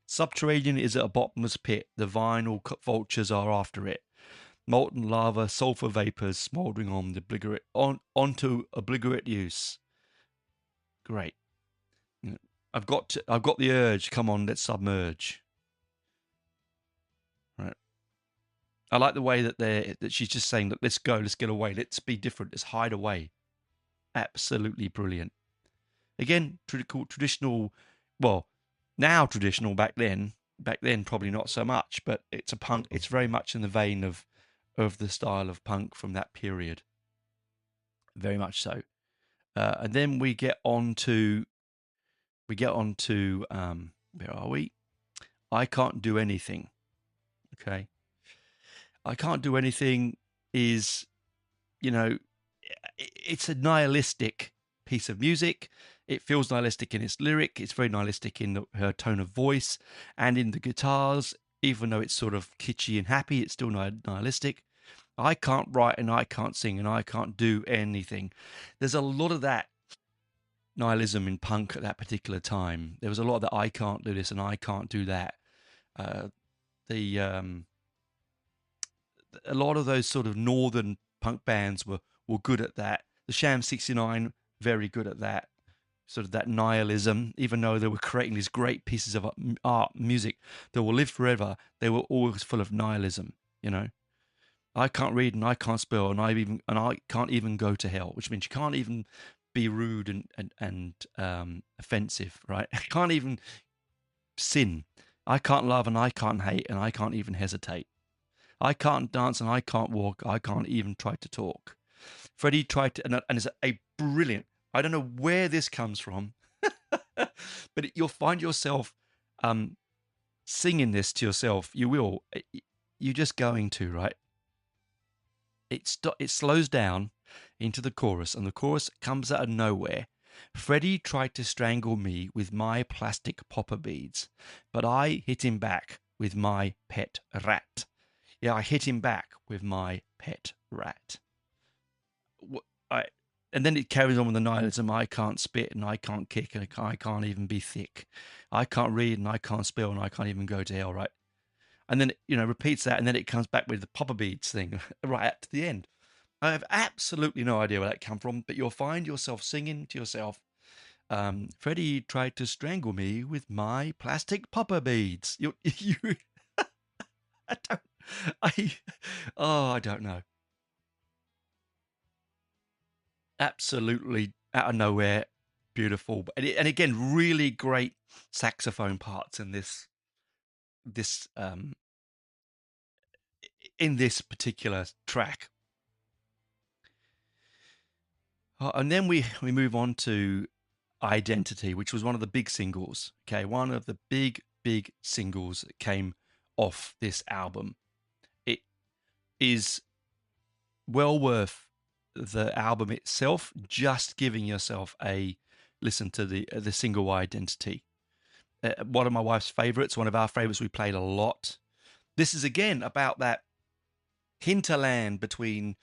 Speaker 3: Subterranean is a bottomless pit. The vinyl vultures are after it. Molten lava, sulfur vapors smouldering onto obligate use. Great. I've got the urge. Come on, let's submerge. Right. I like the way that she's just saying, look, let's go, let's get away, let's be different, let's hide away. Absolutely brilliant. Again, traditional. Well, now traditional. Back then probably not so much. But it's a punk. It's very much in the vein of the style of punk from that period. Very much so. And then we get on to where are we? I Can't Do Anything. Okay. I Can't Do Anything is, it's a nihilistic piece of music. It feels nihilistic in its lyric. It's very nihilistic in her tone of voice and in the guitars. Even though it's sort of kitschy and happy, it's still nihilistic. I can't write and I can't sing and I can't do anything. There's a lot of that nihilism in punk at that particular time. There was a lot of that I can't do this and I can't do that. A lot of those sort of northern punk bands were good at that. The Sham 69, very good at that. Sort of that nihilism, even though they were creating these great pieces of art, music that will live forever, they were always full of nihilism, you know. I can't read and I can't spell and I can't even go to hell, which means you can't even be rude and offensive, right? I can't even sin. I can't love and I can't hate and I can't even hesitate. I can't dance and I can't walk. I can't even try to talk. Freddie tried to, and it's a brilliant, I don't know where this comes from, but you'll find yourself singing this to yourself. You will. You're just going to, right? It slows down into the chorus, and the chorus comes out of nowhere. Freddie tried to strangle me with my plastic popper beads, but I hit him back with my pet rat. Yeah, I hit him back with my pet rat. And then it carries on with the nihilism. I can't spit and I can't kick and I can't even be thick. I can't read and I can't spell and I can't even go to hell, right? And then, repeats that, and then it comes back with the popper beads thing right at the end. I have absolutely no idea where that came from, but you'll find yourself singing to yourself, Freddie tried to strangle me with my plastic popper beads. I don't know. Absolutely out of nowhere, beautiful, and again, really great saxophone parts in this particular track. And then we move on to Identity, which was one of the big singles. Okay, one of the big singles that came off this album. It is well worth the album itself, just giving yourself a listen to the single Identity. One of my wife's favorites, one of our favorites, we played a lot. This is again about that hinterland between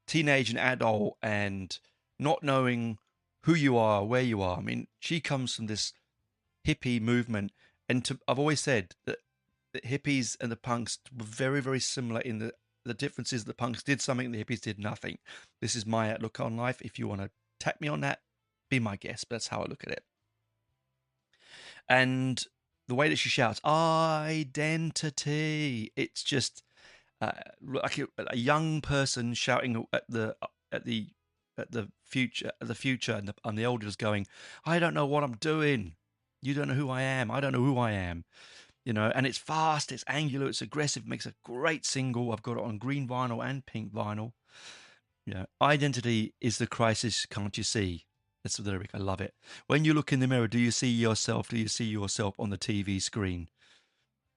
Speaker 3: teenage and adult and not knowing who you are, where you are. I mean, she comes from this hippie movement, and I've always said that the hippies and the punks were very, very similar in the differences. The punks did something, the hippies did nothing. This is my outlook on life. If you want to tap me on that, be my guest. But that's how I look at it. And the way that she shouts, Identity, it's just like a young person shouting at the future, and the elders going, I don't know what I'm doing. You don't know who I am. I don't know who I am. And it's fast, it's angular, it's aggressive, makes a great single. I've got it on green vinyl and pink vinyl. Identity is the crisis, can't you see? That's the lyric. I love it. When you look in the mirror, do you see yourself? Do you see yourself on the TV screen?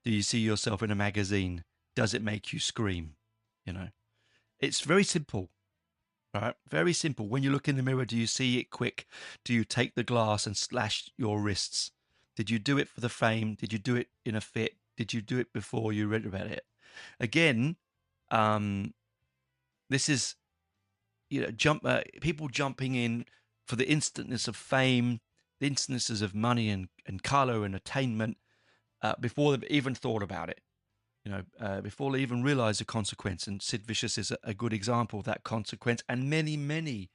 Speaker 3: Do you see yourself in a magazine? Does it make you scream? It's very simple, right? Very simple. When you look in the mirror, do you see it quick? Do you take the glass and slash your wrists? Did you do it for the fame? Did you do it in a fit? Did you do it before you read about it? Again, this is, people jumping in for the instantness of fame, the instances of money and color and attainment before they've even thought about it. Before they even realize the consequence. And Sid Vicious is a good example of that consequence. And many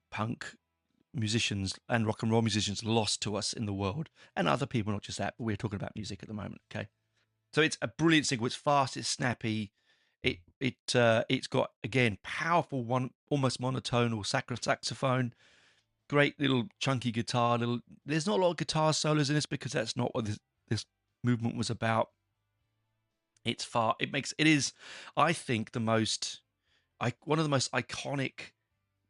Speaker 3: punk musicians and rock and roll musicians lost to us in the world, and other people, not just that, but we're talking about music at the moment. Okay, so it's a brilliant single. It's fast, it's snappy, it's got, again, powerful, one almost monotonal saxophone, great little chunky guitar. There's not a lot of guitar solos in this because that's not what this movement was about. It is, I think, one of the most iconic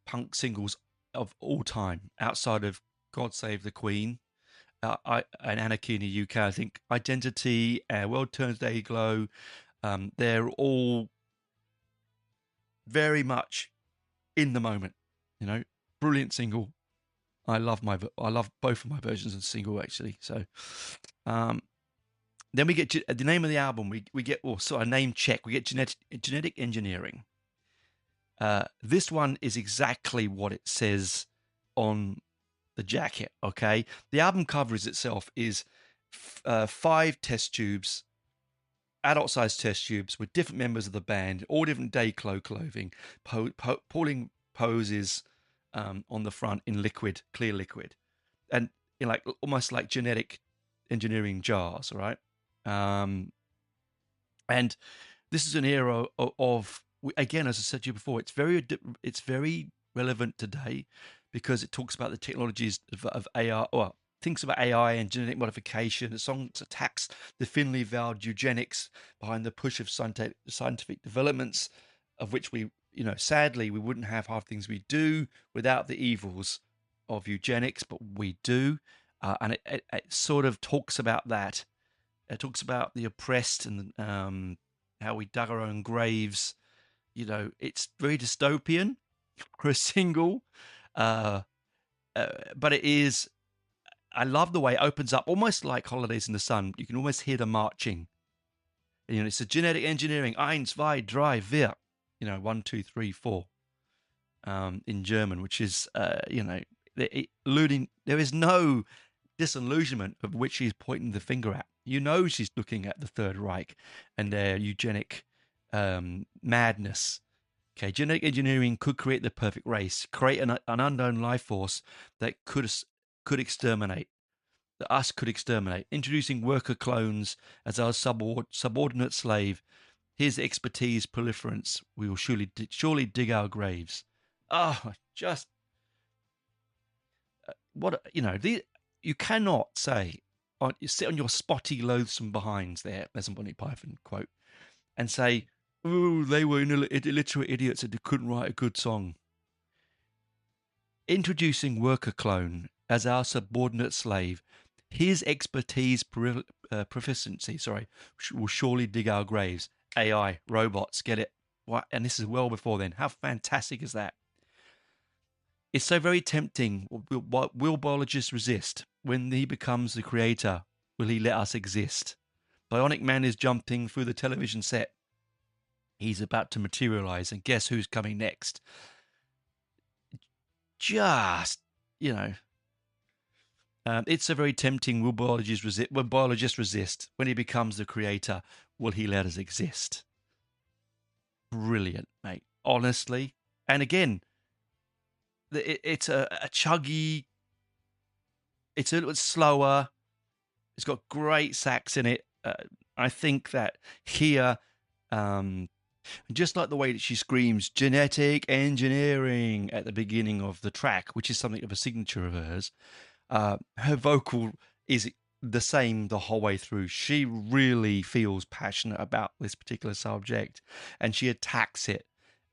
Speaker 3: punk singles of all time, outside of God Save the Queen and Anarchy in the UK. I think Identity, World Turns Day Glow, they're all very much in the moment. Brilliant single, I love both of my versions of the single actually. So, then we get the name of the album. We get a name check. We get genetic engineering. This one is exactly what it says on the jacket. Okay, the album cover itself is 5 test tubes, adult-sized test tubes with different members of the band, all different day clothing, pulling poses on the front in clear liquid, and like almost like genetic engineering jars, right? And this is an era of again, as I said to you before, it's very relevant today because it talks about the technologies of AI, or thinks about AI and genetic modification. The song attacks the thinly veiled eugenics behind the push of scientific developments, of which sadly, we wouldn't have half things we do without the evils of eugenics, but we do. And it sort of talks about that. It talks about the oppressed and how we dug our own graves. It's very dystopian for a single, but it is. I love the way it opens up, almost like Holidays in the Sun. You can almost hear the marching. And, it's a genetic engineering, eins, zwei, drei, vier. 1, 2, 3, 4, in German, which is, alluding. There is no disillusionment of which she's pointing the finger at. She's looking at the Third Reich and their eugenic madness. Okay, genetic engineering could create the perfect race, create an unknown life force that could exterminate. That us could exterminate. Introducing worker clones as our subordinate slave. His expertise proliferance. We will surely dig our graves. Just what you cannot say. You sit on your spotty, loathsome behinds there, as a Monty Python quote, and say, "Oh, they were illiterate idiots and they couldn't write a good song." Introducing worker clone as our subordinate slave, his expertise proficiency, will surely dig our graves. AI, robots, get it? What? And this is well before then. How fantastic is that? It's so very tempting. Will biologists resist? When he becomes the creator, will he let us exist? Bionic Man is jumping through the television set. He's about to materialize, and guess who's coming next? Just, it's so very tempting. Will biologists resist? When biologists resist, when he becomes the creator, will he let us exist? Brilliant, mate. Honestly. And again, it's a chuggy, it's a little bit slower. It's got great sax in it. I think that here, just like the way that she screams genetic engineering at the beginning of the track, which is something of a signature of hers, her vocal is the same the whole way through. She really feels passionate about this particular subject, and she attacks it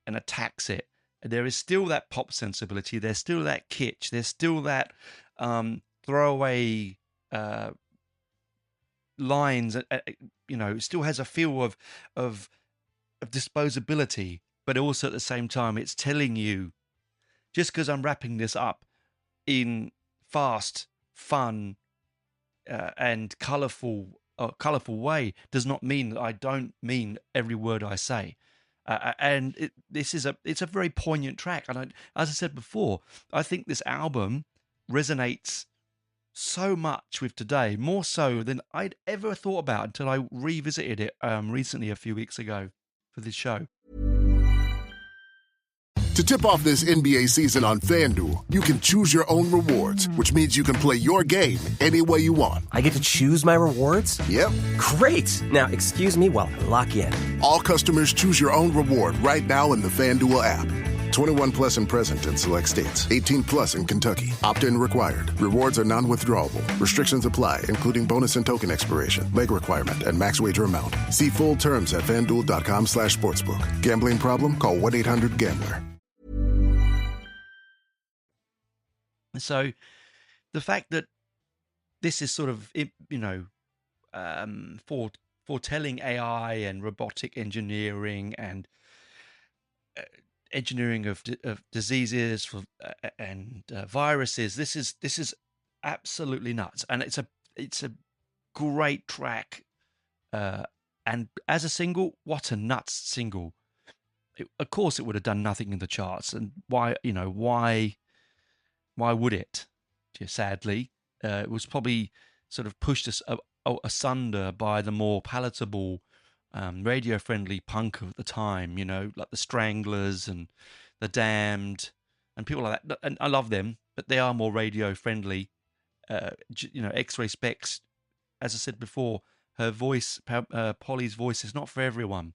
Speaker 3: and attacks it. There is still that pop sensibility. There's still that kitsch. There's still that throwaway lines. It still has a feel of disposability, but also at the same time, it's telling you, just because I'm wrapping this up in fast, fun, and colourful way, does not mean that I don't mean every word I say. And it's a very poignant track. And as I said before, I think this album resonates so much with today, more so than I'd ever thought about until I revisited it recently, a few weeks ago, for this show.
Speaker 1: To tip off this NBA season on FanDuel, you can choose your own rewards, which means you can play your game any way you want.
Speaker 2: I get to choose my rewards?
Speaker 1: Yep.
Speaker 2: Great! Now, excuse me while I lock in.
Speaker 1: All customers choose your own reward right now in the FanDuel app. 21 plus and present in select states. 18 plus in Kentucky. Opt-in required. Rewards are non-withdrawable. Restrictions apply, including bonus and token expiration, leg requirement, and max wager amount. See full terms at FanDuel.com/sportsbook. Gambling problem? Call 1-800-GAMBLER.
Speaker 3: So the fact that this is sort of, foretelling AI and robotic engineering and engineering of diseases and viruses. This is absolutely nuts, and it's a great track. And as a single, what a nuts single! Of course, it would have done nothing in the charts, and why would it? Sadly, it was probably sort of pushed asunder by the more palatable, radio-friendly punk of the time. Like the Stranglers and the Damned and people like that. And I love them, but they are more radio-friendly. X-Ray Spex, as I said before, her voice, Poly's voice, is not for everyone,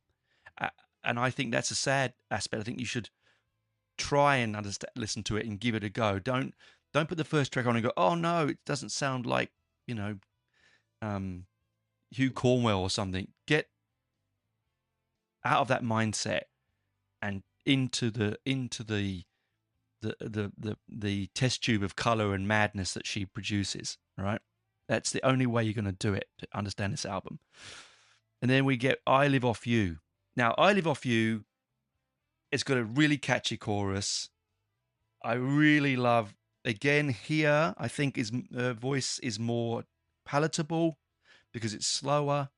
Speaker 3: and I think that's a sad aspect. I think you should try and listen to it and give it a go. Don't put the first track on and go, oh no, it doesn't sound like Hugh Cornwell or something. Get out of that mindset and into the test tube of color and madness that she produces. Right, that's the only way you're going to do it to understand this album. And then we get "I Live Off You." Now, "I Live Off You," it's got a really catchy chorus. I really love, again, here, I think her voice is more palatable because it's slower.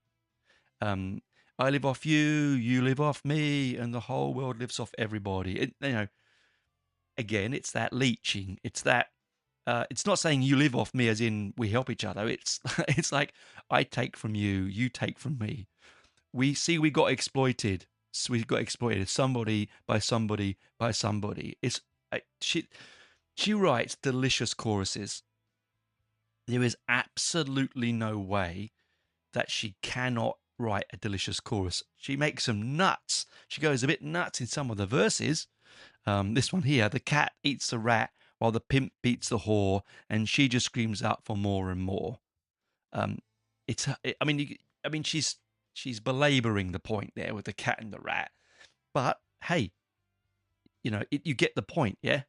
Speaker 3: I live off you, you live off me, and the whole world lives off everybody. Again, it's that leeching. It's that, it's not saying you live off me as in we help each other. It's like I take from you, you take from me. We got exploited. So we got exploited. Somebody by somebody by somebody. She writes delicious choruses. There is absolutely no way that she cannot write a delicious chorus. She makes them nuts. She goes a bit nuts in some of the verses. This one here, the cat eats the rat while the pimp beats the whore, and she just screams out for more and more. She's belaboring the point there with the cat and the rat, but hey, you get the point, yeah.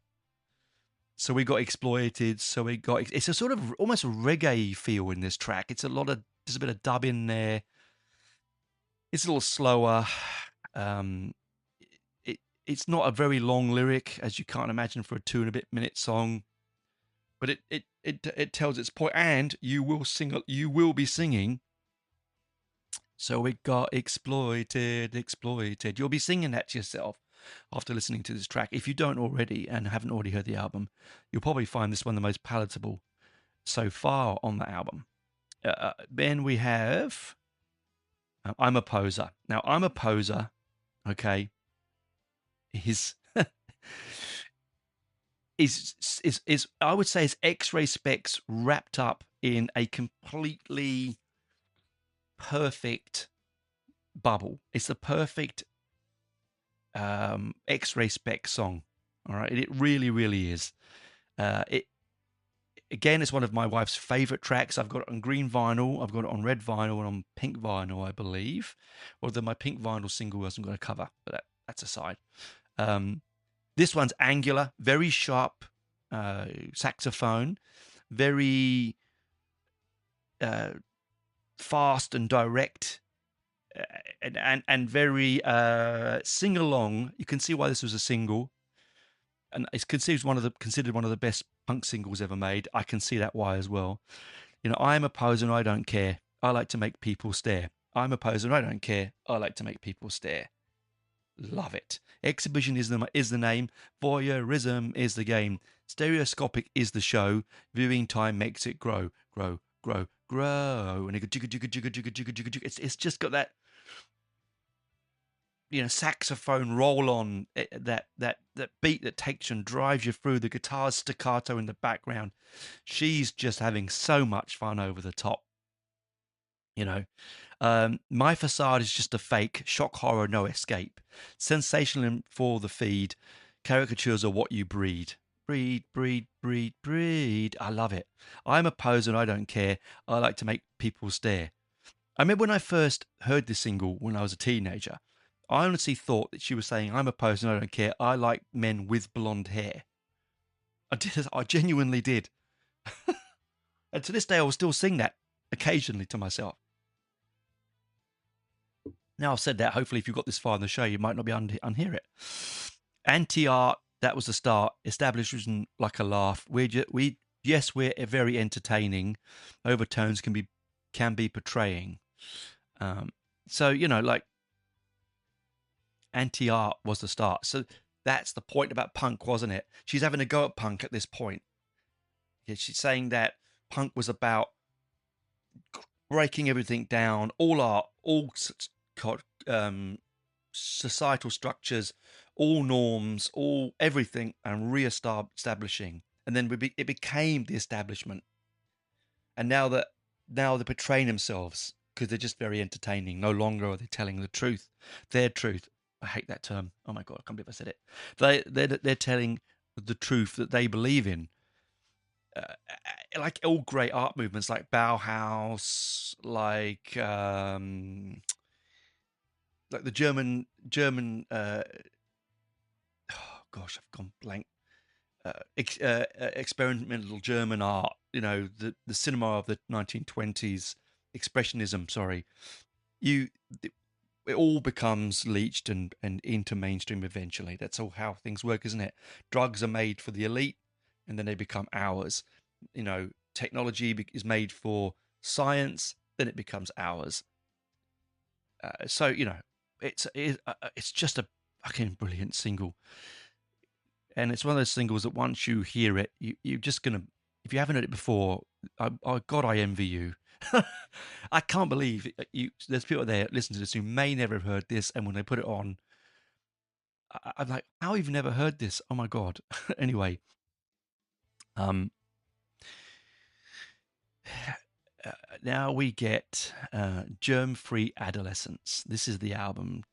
Speaker 3: So we got exploited. It's a sort of almost a reggae feel in this track. There's a bit of dub in there. It's a little slower. It's not a very long lyric, as you can't imagine for a 2-and-a-bit-minute song, but it tells its point, and you will be singing. So we got exploited. You'll be singing that to yourself after listening to this track. If you don't already and haven't already heard the album, you'll probably find this one the most palatable so far on the album. Then we have I'm a Poser. Now, I'm a Poser, okay, is I would say is X-Ray Spex wrapped up in a completely perfect bubble. It's the perfect X-Ray Spex song. All right, it really, really is. Again, it's one of my wife's favorite tracks. I've got it on green vinyl, I've got it on red vinyl, and on pink vinyl, I believe. Although my pink vinyl single hasn't got a cover, but that's aside. This one's angular, very sharp saxophone, very fast and direct, and very sing along. You can see why this was a single, and it's considered one of the best punk singles ever made. I can see that why as well. I'm a poser and I don't care. I like to make people stare. I'm a poser and I don't care. I like to make people stare. Love it. Exhibition is the name. Voyeurism is the game. Stereoscopic is the show. Viewing time makes it grow, grow, grow, grow. And it goes jigga, jigga, jigga, jigga, jigga, jigga. It's just got that, saxophone roll on, that beat that takes you and drives you through, the guitar's staccato in the background. She's just having so much fun over the top. My facade is just a fake. Shock horror, no escape. Sensational for the feed. Caricatures are what you breed. Breed, breed, breed, breed. I love it. I'm a poser and I don't care. I like to make people stare. I remember when I first heard this single when I was a teenager, I honestly thought that she was saying, I'm a poser and I don't care. I like men with blonde hair. I genuinely did. And to this day, I will still sing that occasionally to myself. Now I've said that, hopefully if you've got this far in the show, you might not be unhear it. anti-art, that was the start. Establishment like a laugh. Yes, we're very entertaining. Overtones can be portraying. Um, so like anti-art was the start. So that's the point about punk, wasn't it? She's having a go at punk at this point. Yeah, she's saying that punk was about breaking everything down, all art, all societal structures, all norms, all everything, and re-establishing. And then it became the establishment. And now they're portraying themselves because they're just very entertaining. No longer are they telling the truth, their truth. I hate that term. Oh my God, I can't believe I said it. They're telling the truth that they believe in. Like all great art movements, like Bauhaus, like the German. Oh gosh, I've gone blank. Experimental German art. The cinema of the 1920s, expressionism. Sorry, it all becomes leached and into mainstream eventually. That's all how things work, isn't it? Drugs are made for the elite, and then they become ours. Technology is made for science, then it becomes ours. So it's just a fucking brilliant single, and it's one of those singles that once you hear it, you're just gonna. If you haven't heard it before, God, I envy you. I can't believe there's people there listen to this who may never have heard this, and when they put it on, I'm like, how have you never heard this? Oh my God. Anyway, now we get Germfree Adolescents. This is the album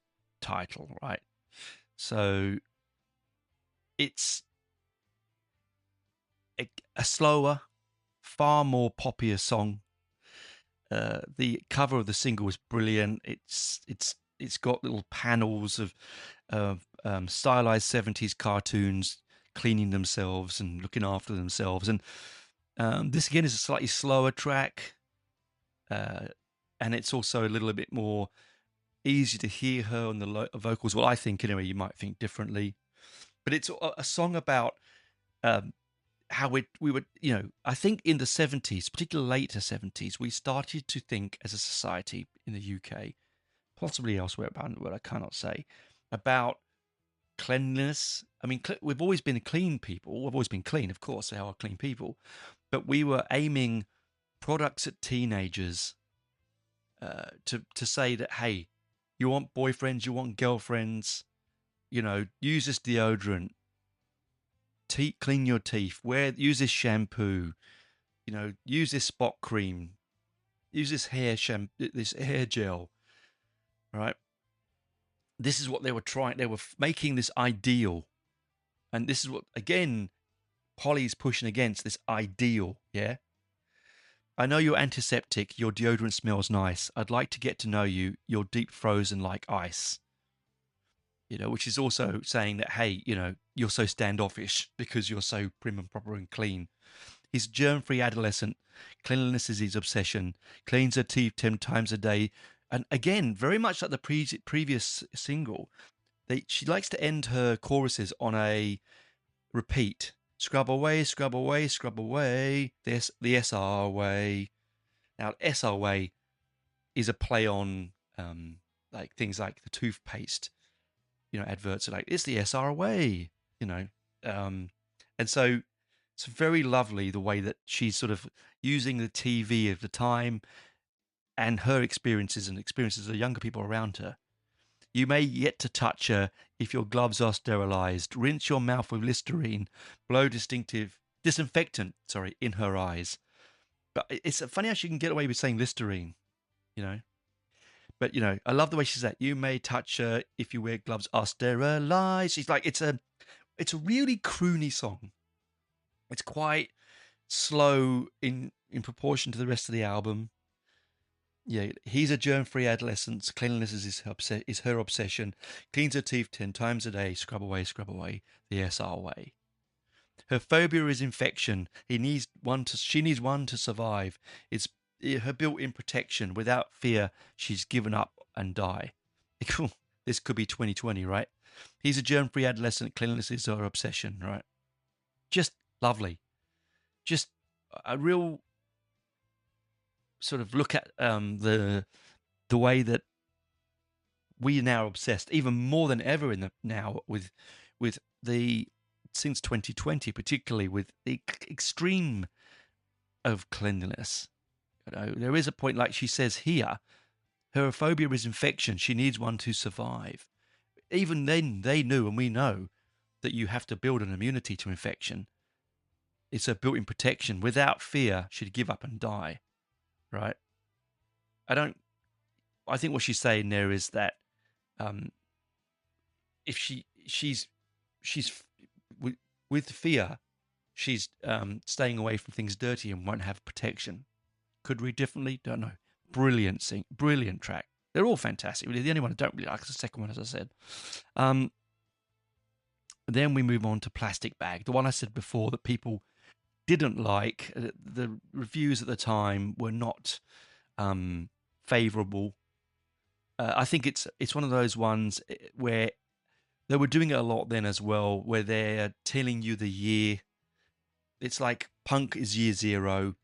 Speaker 3: title, right? So it's a slower, far more poppier song. The cover of the single is brilliant. It's got little panels of stylized 70s cartoons cleaning themselves and looking after themselves. And this again is a slightly slower track, and it's also a little bit more easy to hear her on the vocals. Well, I think anyway. You might think differently, but it's a song about how we were, I think in the 70s, particularly later 70s, we started to think as a society in the UK, possibly elsewhere about what I cannot say, about cleanliness. I mean, we've always been clean people. We've always been clean, of course, they are clean people. But we were aiming products at teenagers to say that, hey, you want boyfriends, you want girlfriends, use this deodorant, clean your teeth, use this shampoo, use this spot cream, use this this hair gel, right? This is what they were trying. They were making this ideal, and this is what again Poly's pushing against, this ideal. Yeah, I know you're antiseptic. Your deodorant smells nice. I'd like to get to know you. You're deep frozen like ice. Which is also saying that, hey, you're so standoffish because you're so prim and proper and clean. He's a germ-free adolescent. Cleanliness is his obsession. Cleans her teeth 10 times a day. And again, very much like the previous single, she likes to end her choruses on a repeat. Scrub away, scrub away, scrub away. The SR way. Now, SR way is a play on like things like the toothpaste. Adverts are like, it's the SR way, and so it's very lovely the way that she's sort of using the TV of the time and her experiences and experiences of younger people around her. You may yet to touch her if your gloves are sterilized. Rinse your mouth with Listerine. Blow disinfectant, in her eyes. But it's funny how she can get away with saying Listerine, But, I love the way she said, you may touch her if you wear gloves are sterilized. She's like, it's a really croony song. It's quite slow in proportion to the rest of the album. Yeah, he's a germ-free adolescent. Cleanliness is her obsession. Cleans her teeth 10 times a day. Scrub away, the SR way. Her phobia is infection. She needs one to survive. It's her built-in protection. Without fear, she's given up and die. this could be 2020, right? He's a germ-free adolescent. Cleanliness is our obsession, right? Just lovely. Just a real sort of look at the way that we are now obsessed, even more than ever now with the since 2020, particularly with the extreme of cleanliness. You know, there is a point, like she says here, her phobia is infection. She needs one to survive. Even then, they knew, and we know, that you have to build an immunity to infection. It's a built-in protection. Without fear, she'd give up and die, right? I think what she's saying there is that if she's with fear, she's staying away from things dirty and won't have protection. Could read differently, don't know. Brilliant track. They're all fantastic. Really, the only one I don't really like is the second one, as I said. Then we move on to Plastic Bag, the one I said before that people didn't like. The reviews at the time were not favourable. I think it's one of those ones where they were doing it a lot then as well, where they're telling you the year. It's like punk is year zero.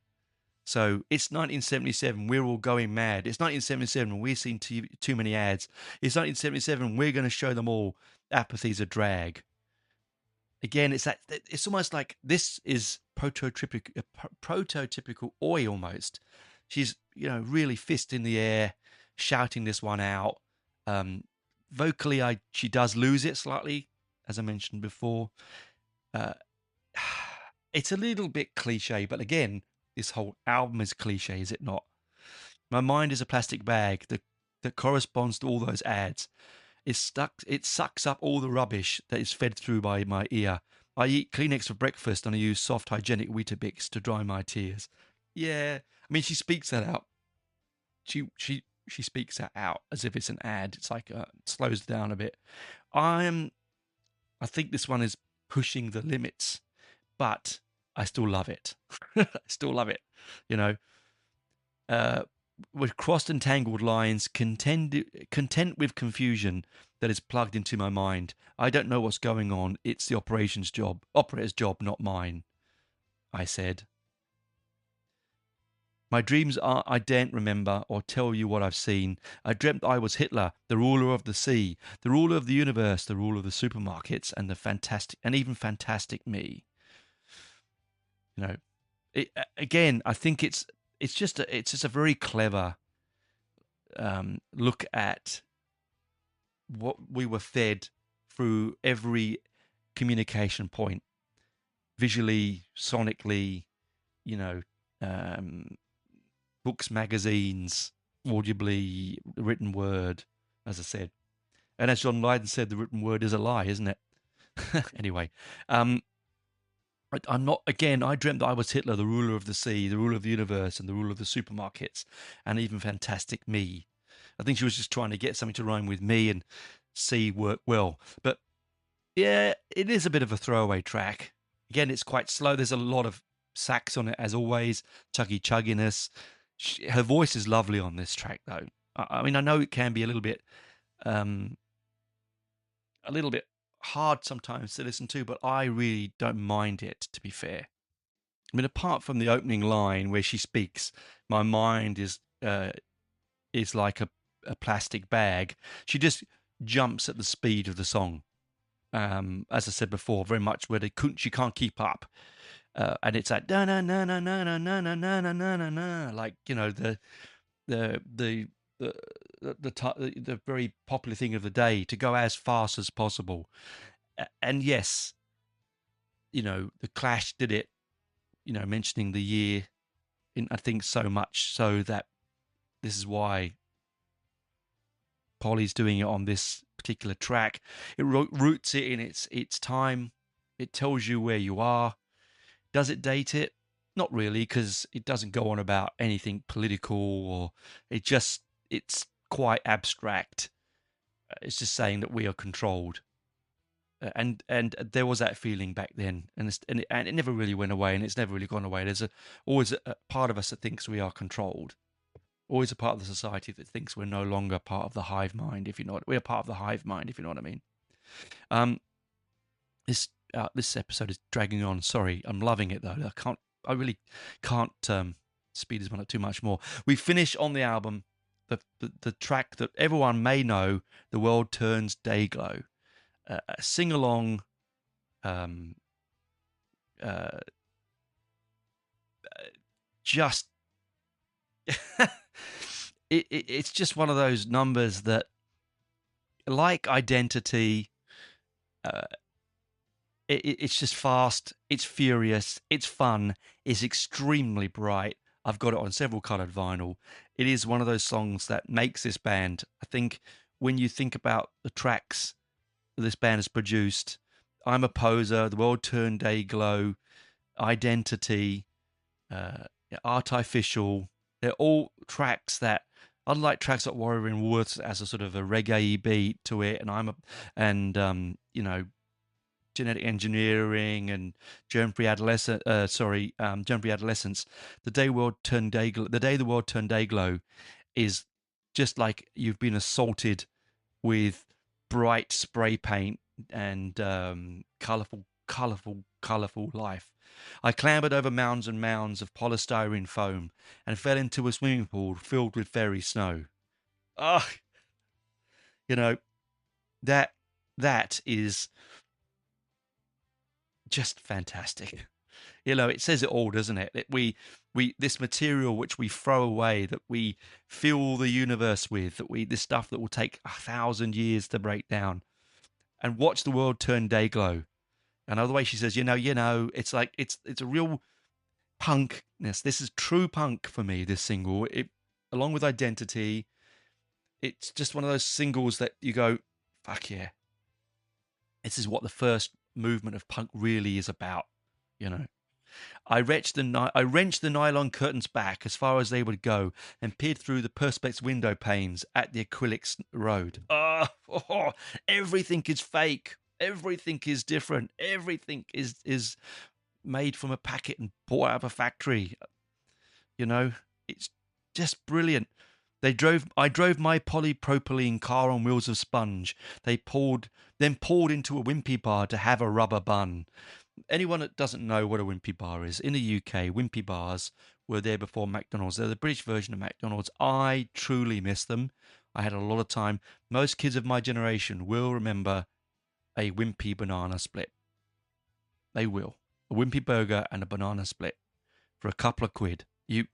Speaker 3: So it's 1977, we're all going mad. It's 1977, we've seen too many ads. It's 1977, we're going to show them all apathy's a drag. Again, it's almost like this is prototypical Oi almost. She's, really fist in the air, shouting this one out. Vocally, she does lose it slightly, as I mentioned before. It's a little bit cliche, but again, this whole album is cliche, is it not? My mind is a plastic bag that corresponds to all those ads. It sucks up all the rubbish that is fed through by my ear. I eat Kleenex for breakfast and I use soft hygienic Weetabix to dry my tears. Yeah, I mean, she speaks that out. She speaks that out as if it's an ad. It's like it slows down a bit. I think this one is pushing the limits, but I still love it. I still love it. With crossed and tangled lines, content with confusion that is plugged into my mind. I don't know what's going on. It's the operator's job, not mine, I said. My dreams are I daren't remember or tell you what I've seen. I dreamt I was Hitler, the ruler of the sea, the ruler of the universe, the ruler of the supermarkets, and even fantastic me. Again, I think it's just a very clever look at what we were fed through every communication point, visually, sonically, books, magazines, audibly, written word, as I said. And as John Lydon said, the written word is a lie, isn't it? Anyway, I'm not, again, I dreamt that I was Hitler, the ruler of the sea, the ruler of the universe, and the ruler of the supermarkets, and even fantastic me. I think she was just trying to get something to rhyme with me and see work well. But yeah, it is a bit of a throwaway track. Again, it's quite slow. There's a lot of sax on it, as always, chugginess. Her voice is lovely on this track, though. I mean, I know it can be a little bit hard sometimes to listen to, but I really don't mind it, to be fair. I mean, apart from the opening line where she speaks, my mind is like a plastic bag. She just jumps at the speed of the song. As I said before, very much where she can't keep up. And it's like da na na na na na na na na na na na, like the very popular thing of the day, to go as fast as possible. And yes, the Clash did it. Mentioning the year, I think so much so that this is why Poly's doing it on this particular track. It roots it in its time. It tells you where you are. Does it date it? Not really, because it doesn't go on about anything political, or it's quite abstract. It's just saying that we are controlled, and there was that feeling back then, and it never really went away, and it's never really gone away. There's always a part of us that thinks we are controlled. Always a part of the society that thinks we're no longer part of the hive mind, if you know what, we're part of the hive mind, if you know what I mean. This episode is dragging on. Sorry, I'm loving it though. I really can't speed this one up too much more. We finish on the album, the track that everyone may know, "The World Turns Dayglow," a sing along. Just it's just one of those numbers that, like Identity, it's just fast, it's furious, it's fun, it's extremely bright. I've got it on several coloured vinyl. It is one of those songs that makes this band. I think when you think about the tracks this band has produced, I'm a Poser, The World Turned Dayglow, Identity, Artificial, they're all tracks that, unlike tracks like Warrior in Woods, as a sort of a reggae beat to it, and Genetic Engineering and Germfree Adolescents. The day the world turned dayglow is just like you've been assaulted with bright spray paint and colourful life. I clambered over mounds and mounds of polystyrene foam and fell into a swimming pool filled with fairy snow. Ah, that is just fantastic. It says it all, doesn't it? We this material which we throw away, that we fill the universe with, this stuff that will take 1,000 years to break down, and watch the world turn dayglow. And the way she says, it's like it's a real punkness. This is true punk for me. This single, it along with Identity, it's just one of those singles that you go, fuck yeah. This is what the first movement of punk really is about, I wrenched the nylon curtains back as far as they would go and peered through the perspex window panes at the acrylics road. Everything is fake. Everything is different. Everything is made from a packet and bought out of a factory. It's just brilliant. I drove my polypropylene car on wheels of sponge. Then poured into a wimpy bar to have a rubber bun. Anyone that doesn't know what a wimpy bar is, in the UK, wimpy bars were there before McDonald's. They're the British version of McDonald's. I truly miss them. I had a lot of time. Most kids of my generation will remember a wimpy banana split. They will. A wimpy burger and a banana split for a couple of quid. You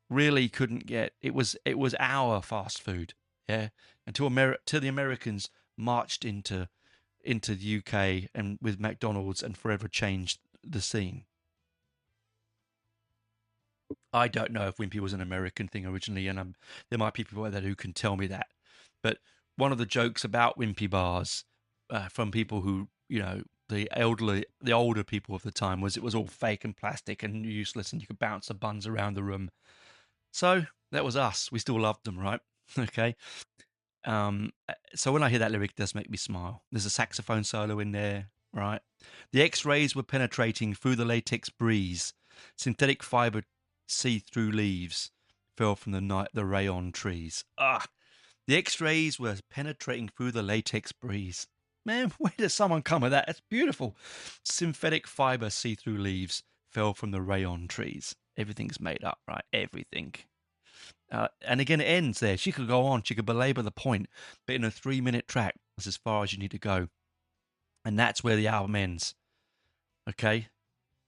Speaker 3: really couldn't get it. Was our fast food, yeah. Until the Americans marched into the UK and with McDonald's and forever changed the scene. I don't know if wimpy was an American thing originally, and there might be people out there who can tell me that. But one of the jokes about wimpy bars from people who, the older people of the time, was it was all fake and plastic and useless, and you could bounce the buns around the room. So that was us. We still loved them, right? Okay. So when I hear that lyric, it does make me smile. There's a saxophone solo in there, right? The X-rays were penetrating through the latex breeze. Synthetic fiber see-through leaves fell from the rayon trees. The X-rays were penetrating through the latex breeze. Man, where does someone come with that? That's beautiful. Synthetic fiber see-through leaves fell from the rayon trees. Everything's made up, right? Everything. And again, it ends there. She could go on. She could belabor the point. But in a 3-minute track, that's as far as you need to go. And that's where the album ends. Okay?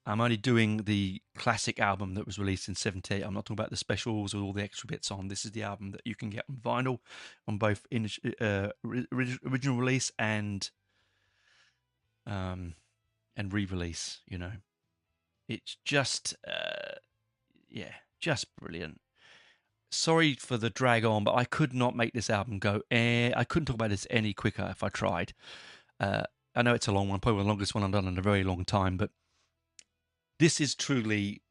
Speaker 3: I'm only doing the classic album that was released in 78. I'm not talking about the specials or all the extra bits on. This is the album that you can get on vinyl, on both original release and re-release, It's just, just brilliant. Sorry for the drag on, but I could not make this album go. I couldn't talk about this any quicker if I tried. I know it's a long one, probably the longest one I've done in a very long time, but this is truly,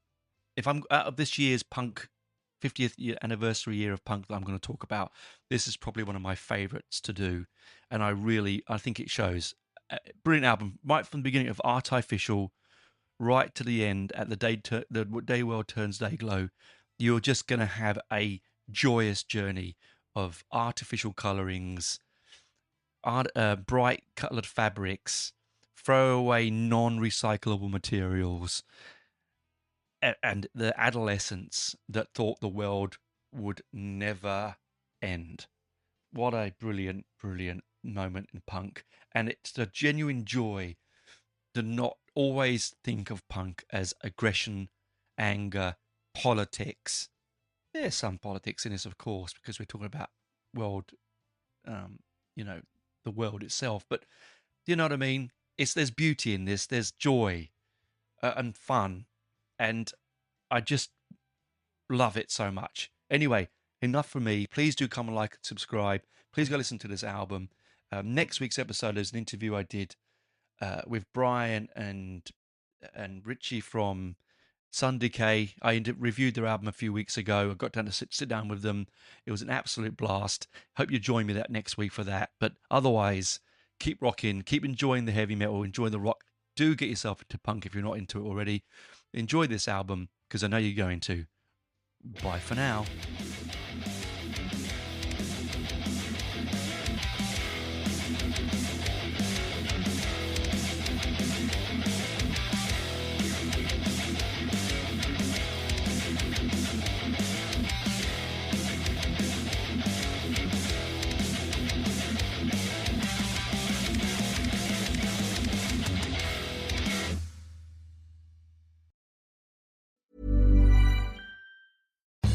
Speaker 3: if I'm out of this year's punk 50th anniversary year of punk that I'm going to talk about, this is probably one of my favourites to do, and I think it shows. Brilliant album, right from the beginning of Artificial, right to the end at the day world turns dayglow. You're just going to have a joyous journey of artificial colorings, bright colored fabrics, throwaway non-recyclable materials, and the adolescents that thought the world would never end. What a brilliant, brilliant moment in punk. And it's a genuine joy to not always think of punk as aggression, anger, politics. There's some politics in this, of course, because we're talking about world, the world itself. But do you know what I mean? There's beauty in this. There's joy and fun. And I just love it so much. Anyway, enough from me. Please do come and like and subscribe. Please go listen to this album. Next week's episode is an interview I did with Brian and Richie from Sun Decay. I reviewed their album a few weeks ago. I got down to sit down with them. It was an absolute blast. Hope you join me that next week for that. But otherwise, keep rocking, keep enjoying the heavy metal, enjoy the rock. Do get yourself into punk if you're not into it already. Enjoy this album, because I know you're going to. Bye for now.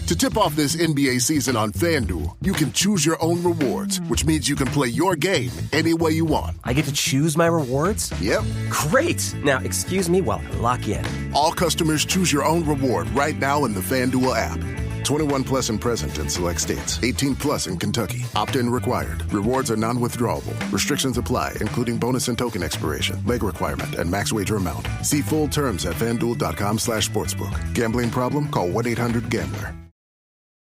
Speaker 1: To tip off this NBA season on FanDuel, you can choose your own rewards, which means you can play your game any way you want.
Speaker 2: I get to choose my rewards?
Speaker 1: Yep.
Speaker 2: Great! Now, excuse me while I lock in.
Speaker 1: All customers choose your own reward right now in the FanDuel app. 21 plus and present in select states. 18 plus in Kentucky. Opt-in required. Rewards are non-withdrawable. Restrictions apply, including bonus and token expiration, leg requirement, and max wager amount. See full terms at FanDuel.com/sportsbook. Gambling problem? Call 1-800-GAMBLER.